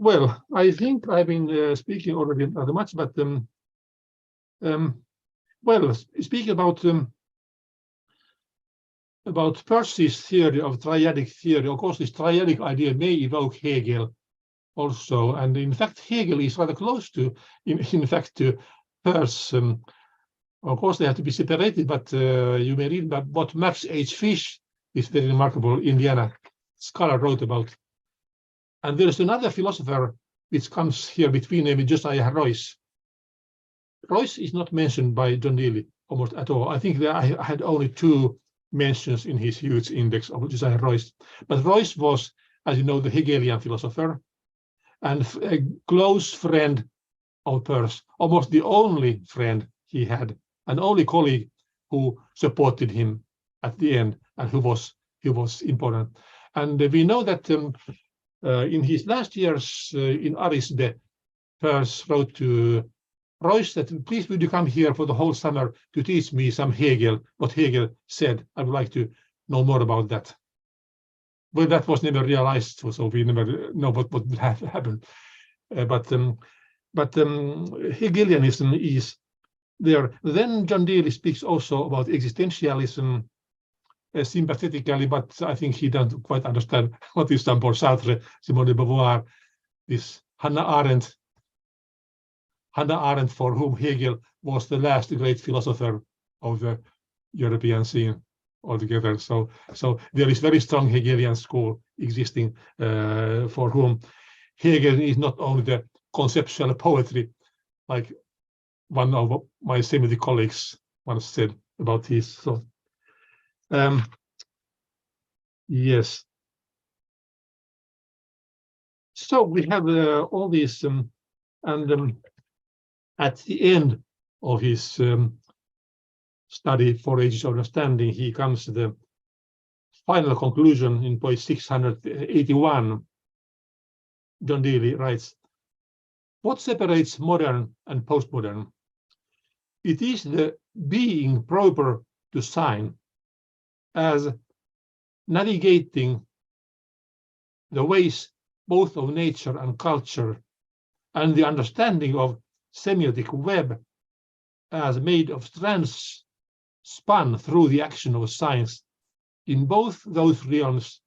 Well, I think I've been speaking already rather much, but well, speaking about Peirce's theory of triadic theory, of course, this triadic idea may evoke Hegel also, and in fact, Hegel is rather close to, in fact, to Peirce. Of course, they have to be separated, but you may read about what Max H. Fish, this very remarkable Indiana scholar, wrote about. And there is another philosopher which comes here between them, Josiah Royce. Royce is not mentioned by John Deely almost at all. I think that I had only 2 mentions in his huge index of Josiah Royce. But Royce was, as you know, the Hegelian philosopher and a close friend of Peirce, almost the only friend he had, an only colleague who supported him at the end and who was important. And we know that in his last years in Arisbe, Peirce wrote to Royce that, please would you come here for the whole summer to teach me some Hegel, what Hegel said. I would like to know more about that. Well, that was never realized, so we never know what would have happened. But Hegelianism is there. Then John Deely speaks also about existentialism sympathetically, but I think he doesn't quite understand what is Jean-Paul Sartre, Simone de Beauvoir, this Hannah Arendt, for whom Hegel was the last great philosopher of the European scene altogether. So there is very strong Hegelian school existing for whom Hegel is not only the conceptual poetry, like one of my Semiotic colleagues once said about his. So yes. So we have all these, and at the end of his study, 4 Ages of Understanding, he comes to the final conclusion in page 681. John Deely writes, "What separates modern and postmodern? It is the being proper to sign as navigating the ways both of nature and culture, and the understanding of semiotic web as made of strands spun through the action of science in both those realms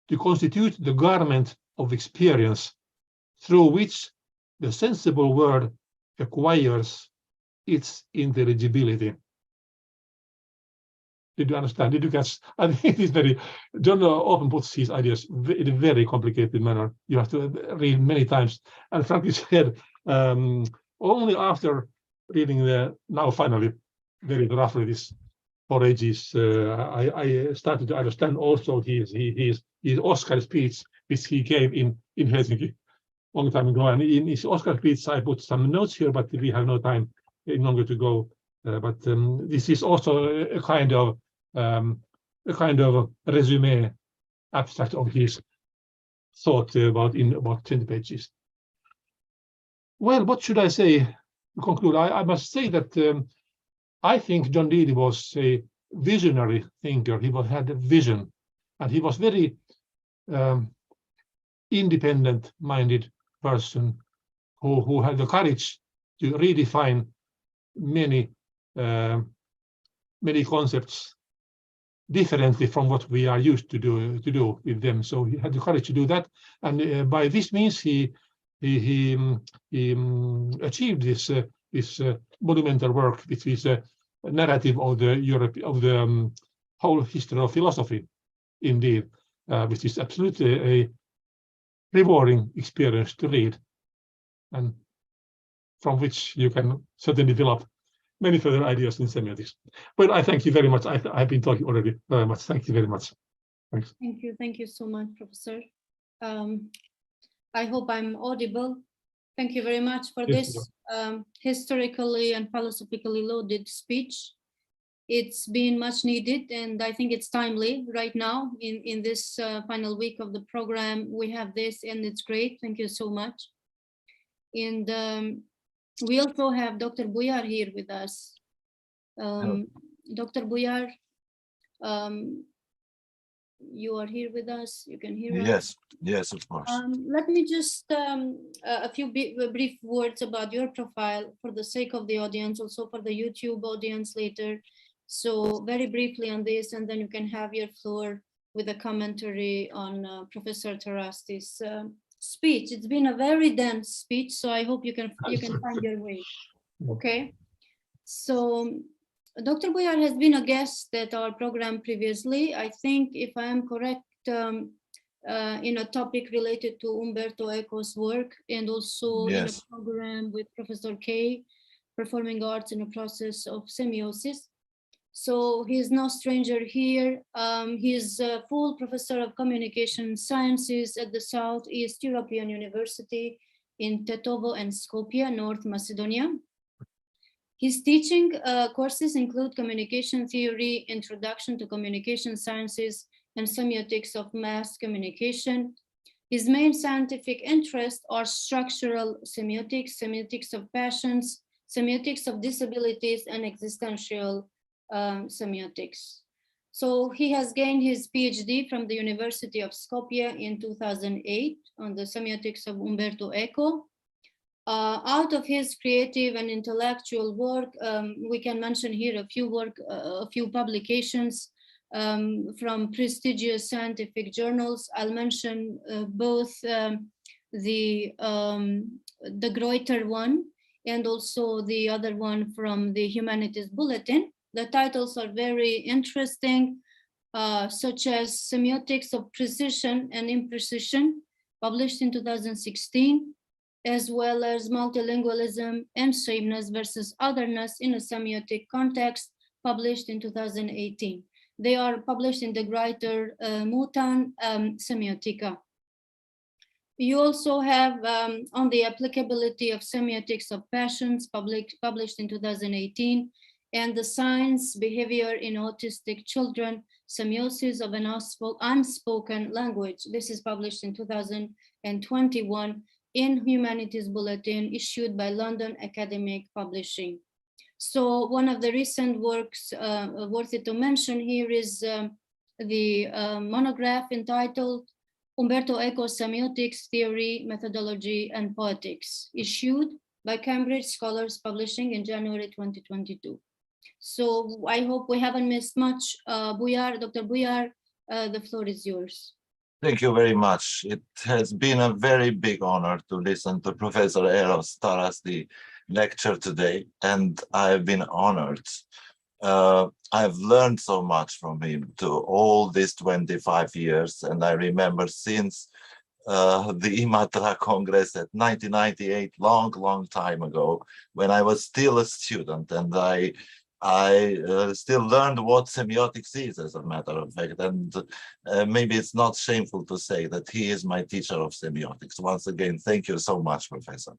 to constitute the garment of experience through which the sensible word acquires its intelligibility." Did you understand? Did you catch? I think it is very, John often puts his ideas in a very complicated manner. You have to read many times. And frankly said, only after reading now finally, very roughly, this 4 Ages, I started to understand also his Oscar speech, which he gave in Helsinki a long time ago. And in his Oscar speech, I put some notes here, but we have no time any longer to go. But this is also a kind of resume abstract of his thought in about 20 pages. Well, what should I say to conclude? I must say that I think John Deely was a visionary thinker. He had a vision, and he was very independent-minded person who had the courage to redefine many concepts differently from what we are used to do with them. So he had the courage to do that, and by this means he achieved this monumental work, which is a narrative of the whole history of philosophy, indeed, which is absolutely a rewarding experience to read, and from which you can certainly develop many further ideas in semiotics. But I thank you very much. I've been talking already very much. Thank you very much. Thanks. Thank you so much, Professor. I hope I'm audible. Thank you very much for this historically and philosophically loaded speech. It's been much needed, and I think it's timely right now in this final week of the program. We have this, and it's great. Thank you so much. And we also have Dr. Bujar here with us. Dr. Bujar, you are here with us, you can hear us. Yes, yes, of course. Let me just a few brief words about your profile for the sake of the audience, also for the YouTube audience later. So very briefly on this, and then you can have your floor with a commentary on Professor Tarasti's speech. It's been a very dense speech, so I hope you can find your way. Okay. So Dr. Bujar has been a guest at our program previously. I think, if I am correct, in a topic related to Umberto Eco's work, and also in a program with Professor K, Performing Arts in a Process of Semiosis. So he is no stranger here. He is a full professor of communication sciences at the Southeast European University in Tetovo and Skopje, North Macedonia. His teaching courses include communication theory, introduction to communication sciences, and semiotics of mass communication. His main scientific interests are structural semiotics, semiotics of passions, semiotics of disabilities, and existential semiotics. So he has gained his PhD from the University of Skopje in 2008 on the semiotics of Umberto Eco. Out of his creative and intellectual work, we can mention here a few publications from prestigious scientific journals. I'll mention both the Greuter one and also the other one from the Humanities Bulletin. The titles are very interesting, such as Semiotics of Precision and Imprecision, published in 2016, as well as Multilingualism and Sameness versus Otherness in a Semiotic Context, published in 2018. They are published in the Greuter Mutan Semiotica. You also have on the applicability of semiotics of passions, published in 2018, and the science behavior in autistic children, semiosis of an unspoken language. This is published in 2021 in Humanities Bulletin, issued by London Academic Publishing. So one of the recent works worthy to mention here is the monograph entitled Umberto Eco's Semiotics, Theory, Methodology, and Poetics, issued by Cambridge Scholars Publishing in January 2022. So I hope we haven't missed much. Dr. Bujar, the floor is yours. Thank you very much. It has been a very big honor to listen to Professor Eero Tarasti lecture today, and I've been honored. I've learned so much from him to all these 25 years, and I remember since the Imatra Congress at 1998, long time ago, when I was still a student, and I still learned what semiotics is, as a matter of fact, and maybe it's not shameful to say that he is my teacher of semiotics. Once again, thank you so much, Professor.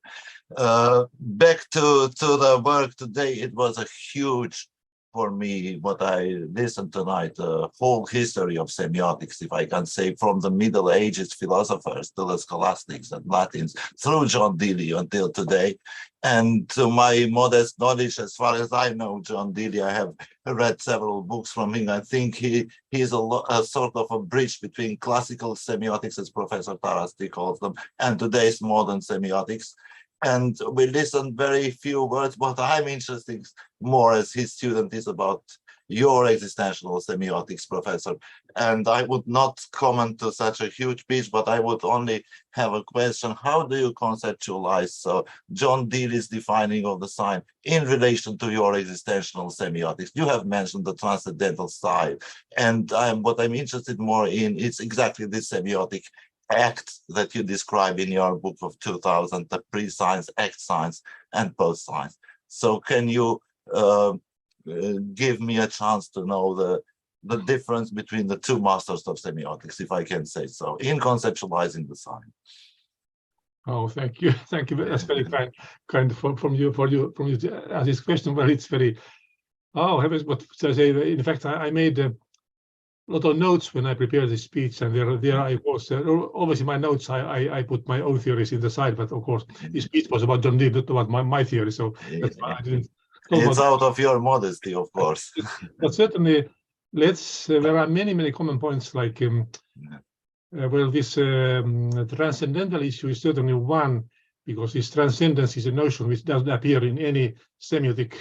Back to the work today, it was a huge, for me, what I listened tonight, the whole history of semiotics, if I can say, from the Middle Ages philosophers to the scholastics and Latins, through John Deely until today. And to my modest knowledge, as far as I know, John Deely, I have read several books from him. I think he's a sort of a bridge between classical semiotics, as Professor Tarasti calls them, and today's modern semiotics. And we listened very few words. What I'm interested more as his student is about your existential semiotics, Professor. And I would not comment to such a huge piece, but I would only have a question. How do you conceptualize John Deely's defining of the sign in relation to your existential semiotics? You have mentioned the transcendental side. And what I'm interested more in is exactly this semiotic act that you describe in your book of 2000, the pre-science, act science, and post-science. So can you give me a chance to know the difference between the two masters of semiotics, if I can say so, in conceptualizing the sign? Oh, thank you. Thank you. That's very kind from you to ask this question. Well, it's very, heavens, what should I say? In fact, I made a lot of notes when I prepared this speech, and there I was, obviously my notes, I put my own theories in the side, but of course, this speech was about John Deely, not about my theory, so that's why I didn't talk it's about out of your modesty, of course. But certainly, there are many common points like, well, this transcendental issue is certainly one, because this transcendence is a notion which doesn't appear in any semiotic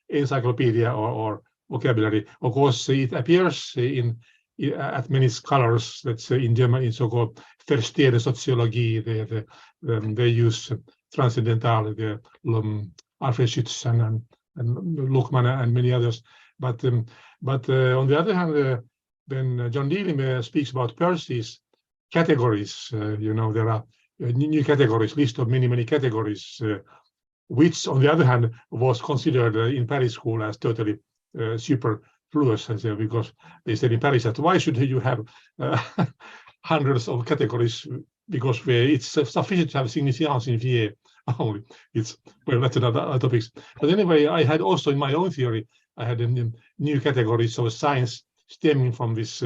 encyclopedia or vocabulary. Of course, it appears at many scholars, let's say in German, in so-called Verstehende Soziologie, they use transcendental, Alfred Schütz and Luckmann and many others. But on the other hand, when John Deely speaks about Percy's categories, there are new categories, list of many categories, which on the other hand was considered in Paris school as totally superfluous, because they said in Paris that why should you have hundreds of categories, because it's sufficient to have significance in VA only. That's another topic. But anyway, I had also in my own theory, I had new categories of science stemming from this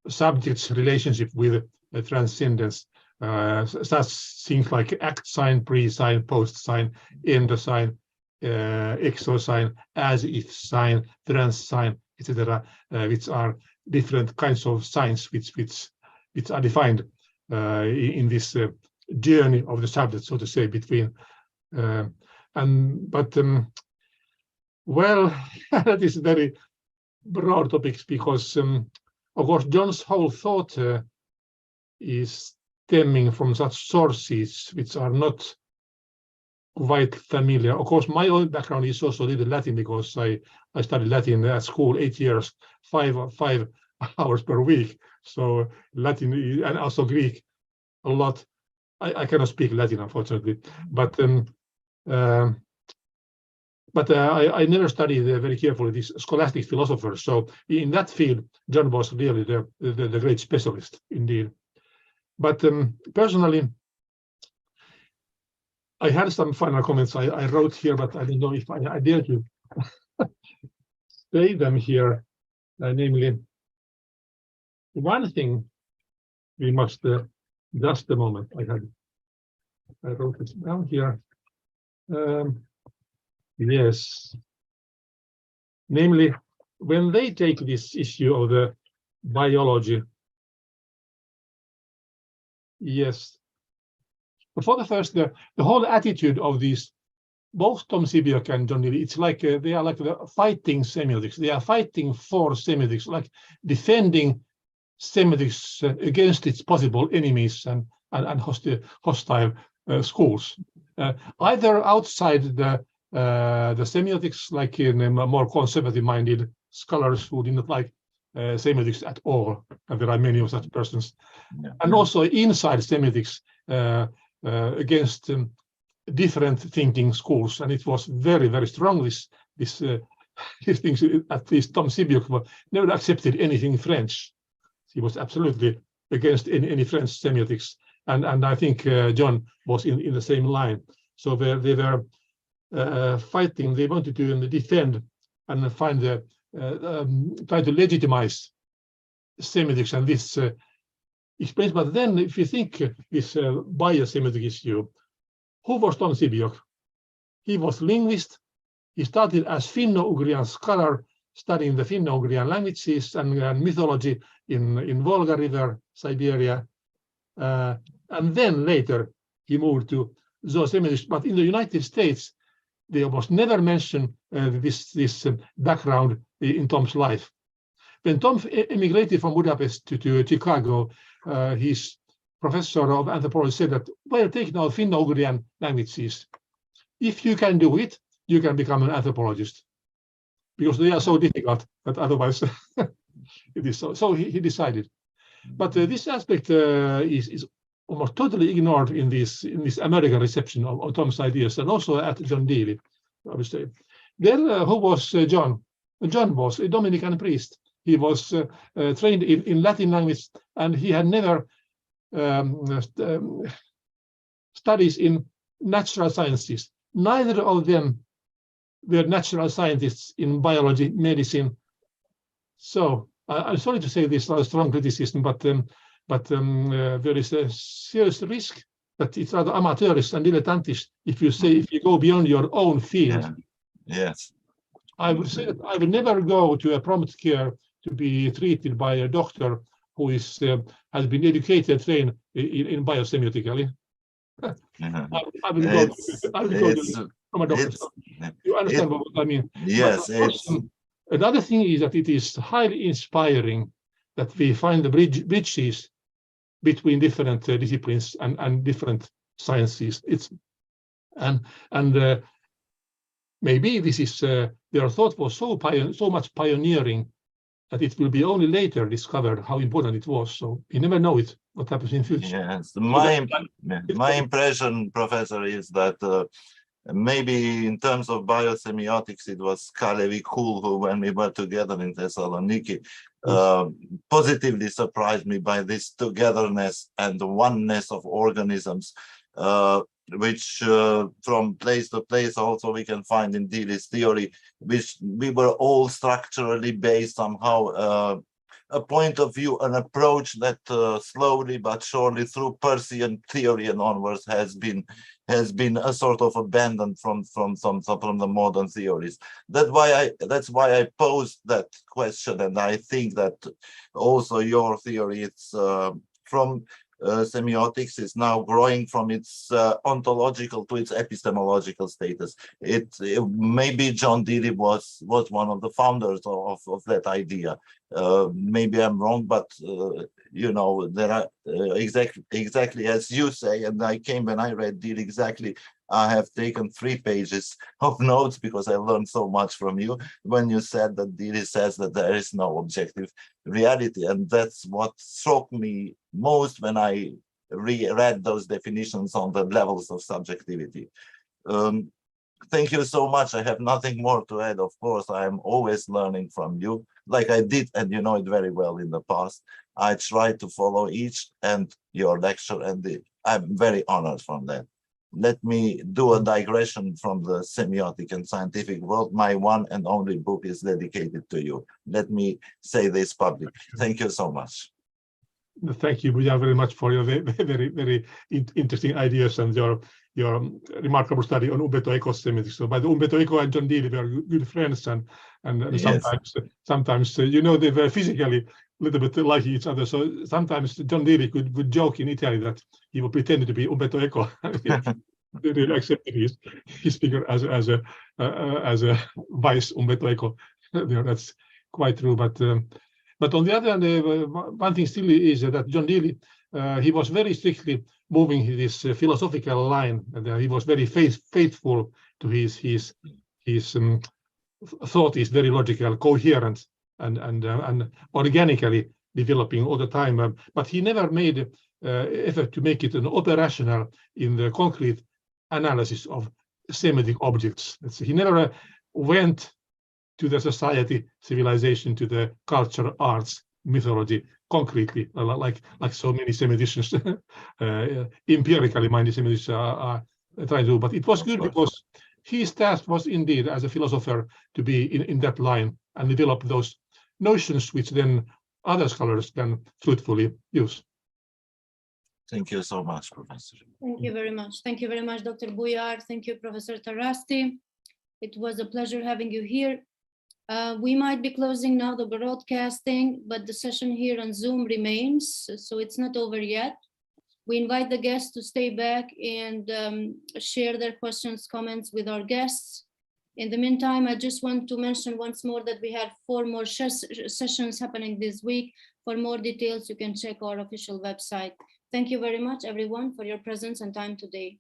subject's relationship with transcendence. Such things like act sign, pre-sign, post-sign, end-sign, exo-sign, as-if sign, trans-sign, etc., which are different kinds of signs which are defined in this journey of the subject, so to say, between. Well, that is very broad topics, because, of course, John's whole thought is stemming from such sources which are not quite familiar. Of course, my own background is also a little Latin, because I studied Latin at school 8 years, 5 hours per week. So Latin and also Greek a lot. I cannot speak Latin, unfortunately, but I never studied very carefully this scholastic philosopher. So in that field, John was really the great specialist indeed. But personally, I had some final comments I wrote here, but I don't know if I dare to say them here. Namely, one thing we must just a moment. I wrote it down here. Yes. Namely, when they take this issue of the biology, yes. For the first, the whole attitude of these, both Tom Sebeok and John Deely, it's like they are like the fighting semiotics. They are fighting for semiotics, like defending semiotics against its possible enemies and hostile schools, either outside the semiotics, like in more conservative-minded scholars who do not like semiotics at all, and there are many of such persons, and also inside semiotics against different thinking schools. And it was very strong. These things, at least Tom Sebeok never accepted anything French. He was absolutely against any French semiotics, and I think John was in the same line. So they were fighting. They wanted to defend and find try to legitimize semiotics, and this explains. But then, if you think this biosemiotic issue, who was Tom Sebeok? He was linguist. He started as Finno-Ugrian scholar, studying the Finno-Ugrian languages and mythology in Volga River, Siberia. And then later he moved to zoosemiotics. But in the United States, they almost never mention this background in Tom's life. When Tom emigrated from Budapest to Chicago, his professor of anthropology said that, well, take now Finno-Ugrian languages. If you can do it, you can become an anthropologist, because they are so difficult that otherwise it is so. So he decided. But this aspect is almost totally ignored in this American reception of Tom's ideas, and also at John Deely, I would say. Then who was John? John was a Dominican priest. He was trained in Latin language, and he had never studies in natural sciences. Neither of them were natural scientists in biology, medicine. So I'm sorry to say this strong criticism, but there is a serious risk that it's rather amateurish and dilettantish if you go beyond your own field. Yeah. Yes. I would say that I would never go to a prompt care to be treated by a doctor who is has been educated, trained in biosemiotically. I will go from a doctor. You understand what I mean? Yes. Another thing is that it is highly inspiring that we find the bridges between different disciplines and different sciences. Maybe this is their thought was so much pioneering that it will be only later discovered how important it was. So you never know what happens in future. Yes, my impression, Professor, is that maybe in terms of biosemiotics, it was Kalevi Kul who, when we were together in Thessaloniki, positively surprised me by this togetherness and the oneness of organisms, which from place to place also we can find in Deely's theory, which we were all structurally based somehow, a point of view, an approach that slowly but surely through Persian theory and onwards has been a sort of abandoned from the modern theories. That's why I posed that question, and I think that also your theory, it's from semiotics is now growing from its ontological to its epistemological status. Maybe John Deely was one of the founders of that idea. Maybe I'm wrong, but you know, there are exactly as you say, and when I read Deely exactly, I have taken 3 pages of notes because I learned so much from you when you said that Deely says that there is no objective reality. And that's what struck me most when I reread those definitions on the levels of subjectivity. Thank you so much. I have nothing more to add. Of course, I am always learning from you, like I did, and you know it very well in the past. I try to follow each and your lecture, and I'm very honored from that. Let me do a digression from the semiotic and scientific world. My one and only book is dedicated to you. Let me say this publicly. Thank you so much. Thank you, Bujar, very much for your very interesting ideas and your remarkable study on Umberto Eco's semiotics. So, by the Umberto Eco and John Deely were good friends, and Yes. sometimes you know, they were physically a little bit like each other. So sometimes John Deely would joke in Italy that he would pretend to be Umberto Eco. They really accepted his figure as a vice Umberto Eco. That's quite true. But on the other hand, one thing still is that John Deely, he was very strictly moving this philosophical line, and he was very faithful to his thought is very logical, coherent, and organically developing all the time. But he never made effort to make it an operational in the concrete analysis of semiotic objects. He never went to the society, civilization, to the culture, arts, mythology, concretely, like so many semioticians, empirically minded semioticians are trying to do. But it was good because his task was indeed, as a philosopher, to be in that line and develop those notions which then other scholars can fruitfully use. Thank you so much, Professor. Thank you very much. Thank you very much, Dr. Bujar. Thank you, Professor Tarasti. It was a pleasure having you here. We might be closing now the broadcasting, but the session here on Zoom remains, so it's not over yet. We invite the guests to stay back and share their questions, comments with our guests. In the meantime, I just want to mention once more that we have 4 more sessions happening this week. For more details, you can check our official website. Thank you very much, everyone, for your presence and time today.